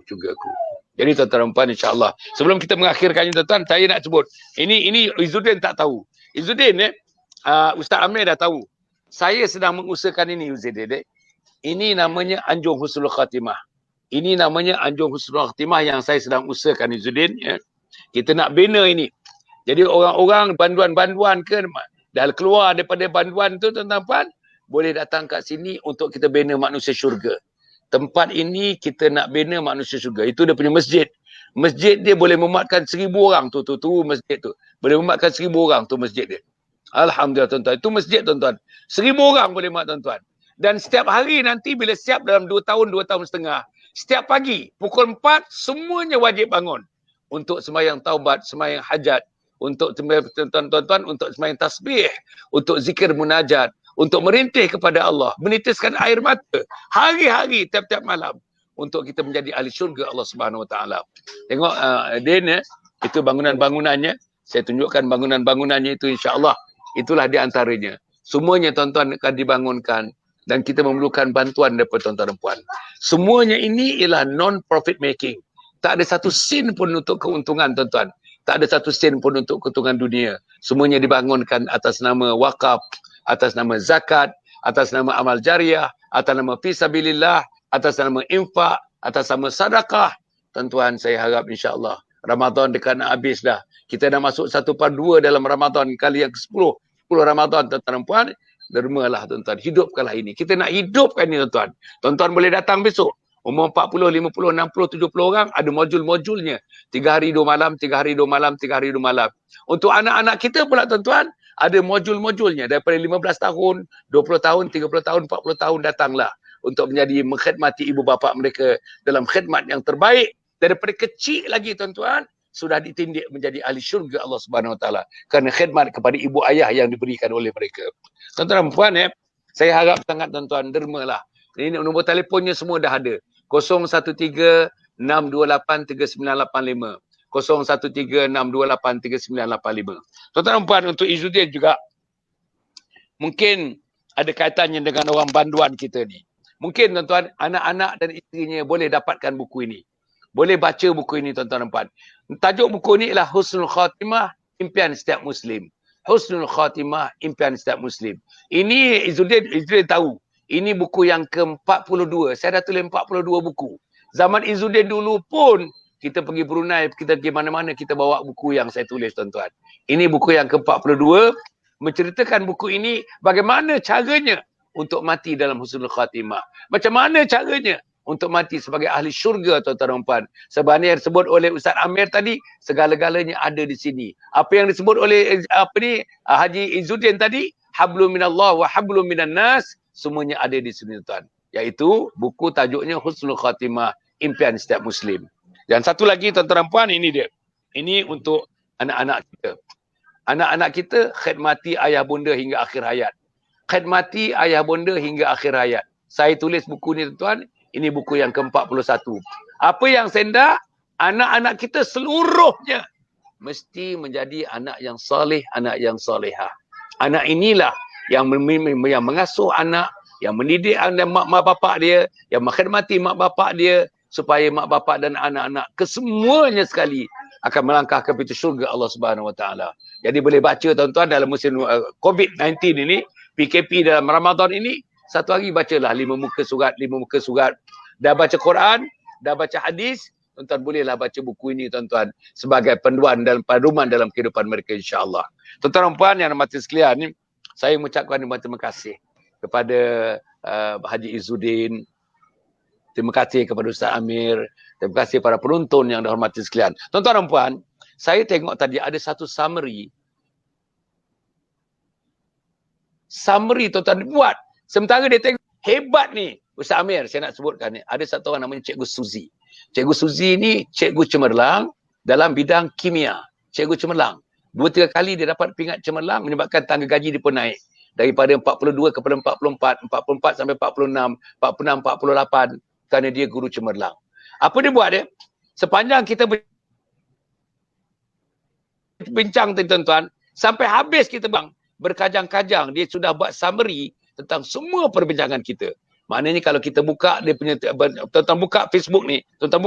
S1: syurgaku. Jadi tuan-tuan dan puan, insya-Allah. Sebelum kita mengakhirkannya tuan-tuan, saya nak sebut. Ini Izzuddin tak tahu. Izzuddin Ustaz Amir dah tahu. Saya sedang mengusahakan ini Izzuddin. Ini namanya Anjung Husnul Khatimah. Ini namanya Anjung Husnul Khatimah yang saya sedang usahakan Izzuddin. Kita nak bina ini. Jadi orang-orang banduan-banduan ke dah keluar daripada banduan tu tuan-tuan, boleh datang kat sini untuk kita bina manusia syurga. Tempat ini kita nak bina manusia syurga. Itu dia punya masjid. Masjid dia boleh memuatkan 1,000 orang tu masjid tu. Boleh memuatkan 1,000 orang tu masjid dia. Alhamdulillah tuan-tuan. Itu masjid tuan-tuan. 1,000 orang boleh muat tuan-tuan. Dan setiap hari nanti bila siap dalam 2 tahun, 2 tahun setengah. Setiap pagi pukul 4 semuanya wajib bangun. Untuk sembahyang taubat, sembahyang hajat. Untuk tuan-tuan, untuk sembahyang tasbih. Untuk zikir munajat. Untuk merintih kepada Allah, menitiskan air mata hari-hari tiap-tiap malam untuk kita menjadi ahli syurga Allah Subhanahu Wa Taala. Tengok itu bangunan-bangunannya. Saya tunjukkan bangunan-bangunannya itu, insya-Allah. Itulah di antaranya. Semuanya tuan-tuan akan dibangunkan dan kita memerlukan bantuan daripada tuan-tuan dan puan. Semuanya ini ialah non-profit making. Tak ada satu sen pun untuk keuntungan tuan-tuan. Tak ada satu sen pun untuk keuntungan dunia. Semuanya dibangunkan atas nama wakaf, atas nama zakat, atas nama amal jariah, atas nama fisabilillah, atas nama infak, atas nama sedekah. Tuan-tuan, saya harap insya-Allah Ramadan dekat nak habis dah. Kita dah masuk 1/2 dalam Ramadan kali yang ke-10. 10 Ramadan tuan-tuan dan puan, dermalah tuan-tuan, hidupkanlah ini. Kita nak hidupkan ini tuan-tuan. Tuan-tuan boleh datang besok. Umur 40, 50, 60, 70 orang ada modul-modulnya. 3 hari 2 malam, 3 hari 2 malam, 3 hari 2 malam. Untuk anak-anak kita pula tuan-tuan, ada modul-modulnya daripada 15 tahun, 20 tahun, 30 tahun, 40 tahun datanglah untuk menjadi mengkhidmati ibu bapa mereka dalam khidmat yang terbaik. Daripada kecil lagi tuan-tuan, sudah ditindik menjadi ahli syurga Allah Subhanahu Wa Taala kerana khidmat kepada ibu ayah yang diberikan oleh mereka. Tuan-tuan dan puan, saya harap sangat tuan-tuan dermalah. Ini nombor telefonnya semua dah ada. 013-628-3985. 013-628-3985. Tuan-tuan dan puan, untuk Izzuddin juga mungkin ada kaitannya dengan orang banduan kita ni. Mungkin tuan-tuan, anak-anak dan isterinya boleh dapatkan buku ini. Boleh baca buku ini tuan-tuan dan puan. Tajuk buku ini ialah Husnul Khatimah, Impian Setiap Muslim. Husnul Khatimah, Impian Setiap Muslim. Ini Izzuddin tahu. Ini buku yang ke-42. Saya dah tulis 42 buku. Zaman Izzuddin dulu pun kita pergi Brunei, kita pergi mana-mana, kita bawa buku yang saya tulis tuan-tuan. Ini buku yang ke-42, menceritakan buku ini bagaimana caranya untuk mati dalam husnul khatimah. Macam mana caranya untuk mati sebagai ahli syurga tuan-tuan dan puan. Sebenarnya yang disebut oleh Ustaz Amir tadi, segala-galanya ada di sini. Apa yang disebut oleh Haji Izzuddin tadi, hablum minallah wa hablum minan nas, semuanya ada di sini tuan. Iaitu buku tajuknya Husnul Khatimah, Impian Setiap Muslim. Dan satu lagi tuan-tuan dan puan, ini dia. Ini untuk anak-anak kita. Anak-anak kita khidmati ayah bunda hingga akhir hayat. Khidmati ayah bunda hingga akhir hayat. Saya tulis buku ni tuan-tuan, ini buku yang ke-41. Apa yang saya hendak, anak-anak kita seluruhnya mesti menjadi anak yang soleh, anak yang solehah. Anak inilah yang mengasuh anak, yang mendidik mak bapak dia, yang menghormati mak bapak dia, supaya mak bapak dan anak-anak kesemuanya sekali akan melangkah ke pintu syurga Allah Subhanahu Wa Taala. Jadi boleh baca tuan-tuan dalam musim COVID-19 ini, PKP dalam Ramadan ini, satu hari bacalah 5 muka surat. Dah baca Quran, dah baca hadis, tuan-tuan bolehlah baca buku ini tuan-tuan sebagai panduan dan paduman dalam kehidupan mereka insya-Allah. Tuan-tuan dan puan yang dirahmati sekalian, saya mengucapkan terima kasih kepada Haji Izzuddin. Terima kasih kepada Ustaz Amir. Terima kasih para penonton yang dihormati sekalian. Tuan-tuan dan puan, saya tengok tadi ada satu summary. Summary tuan-tuan buat. Sementara dia tengok, hebat ni Ustaz Amir, saya nak sebutkan ni. Ada satu orang namanya Cikgu Suzy. Cikgu Suzy ni cikgu cemerlang dalam bidang kimia. Cikgu cemerlang. 2-3 kali dia dapat pingat cemerlang menyebabkan tangga gaji dia pun naik. Daripada 42 kepada 44, 44 sampai 46, 46, 48. kerana dia guru cemerlang. Apa dia buat dia? Sepanjang kita bincang tuan-tuan, sampai habis kita berkajang-kajang, dia sudah buat summary tentang semua perbincangan kita. Maknanya kalau kita buka dia punya, tuan-tuan buka Facebook ni, tuan-tuan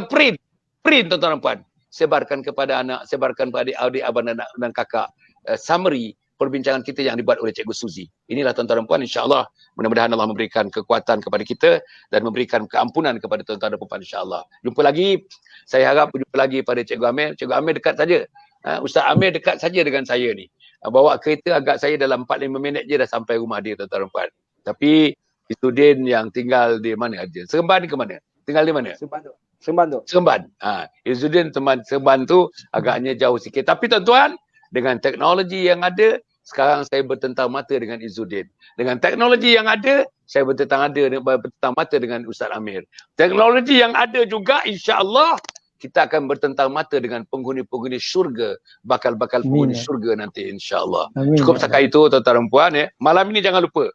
S1: print tuan-tuan dan puan, sebarkan kepada anak, sebarkan kepada adik, abang dan kakak, summary perbincangan kita yang dibuat oleh Cikgu Suzy. Inilah tuan-tuan dan puan, insya-Allah mudah-mudahan Allah memberikan kekuatan kepada kita dan memberikan keampunan kepada tuan-tuan dan puan, insya-Allah. Jumpa lagi, saya harap jumpa lagi pada Cikgu Amir. Cikgu Amir dekat saja. Ustaz Amir dekat saja dengan saya ni. Bawa kereta agak saya dalam 4-5 minit je dah sampai rumah dia, tuan-tuan dan puan. Tapi Izzuddin yang tinggal di mana aja? Seremban ke mana? Tinggal di mana? Seremban. Izzuddin teman Seremban tu agaknya jauh sikit. Tapi tuan-tuan, dengan teknologi yang ada, sekarang saya bertentang mata dengan Izzuddin. Dengan teknologi yang ada, saya bertentang mata dengan Ustaz Amir. Teknologi yang ada juga, insya-Allah kita akan bertentang mata dengan penghuni-penghuni syurga, bakal-bakal penghuni syurga nanti, insya-Allah. Cukup setakat itu tuan-tuan dan puan ya. Malam ini jangan lupa.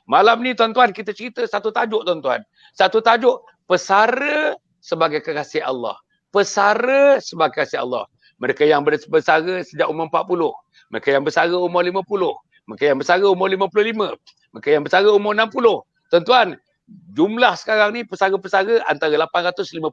S1: Malam ni tuan-tuan kita cerita satu tajuk tuan-tuan. Satu tajuk, pesara sebagai kekasih Allah. Pesara sebagai kekasih Allah. Mereka yang bersara sejak umur 40. Mereka yang bersara umur 50. Mereka yang bersara umur 55. Mereka yang bersara umur 60. Tuan-tuan, jumlah sekarang ni pesara-pesara antara 850,000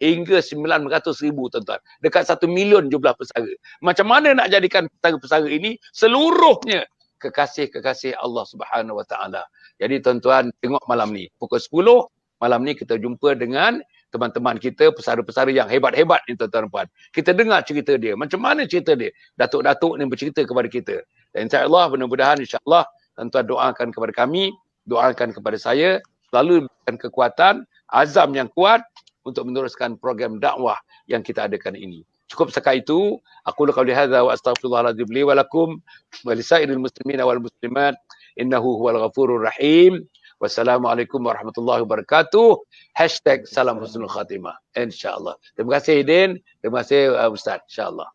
S1: hingga 900,000 tuan-tuan. Dekat 1 million jumlah pesara. Macam mana nak jadikan pesara-pesara ini seluruhnya kekasih-kekasih Allah Subhanahu Wa Taala. Jadi tuan-tuan tengok malam ni. Pukul 10 malam ni kita jumpa dengan teman-teman kita, pesara-pesara yang hebat-hebat ni tuan-tuan dan puan. Kita dengar cerita dia. Macam mana cerita dia? Datuk-datuk ni bercerita kepada kita. Dan insya-Allah, mudah-mudahan insya-Allah tuan-tuan doakan kepada kami, doakan kepada saya, selalu berikan kekuatan, azam yang kuat untuk meneruskan program dakwah yang kita adakan ini. Cukup setakat itu. Aku qauli hadza wa astaghfirullahaladzim li wa lakum wa lisairil muslimin wal muslimat innahu huwal ghafurur rahim. Wassalamualaikum warahmatullahi wabarakatuh. #salam husnul khatimah. InsyaAllah. Terima kasih Idin. Terima kasih Ustaz. InsyaAllah.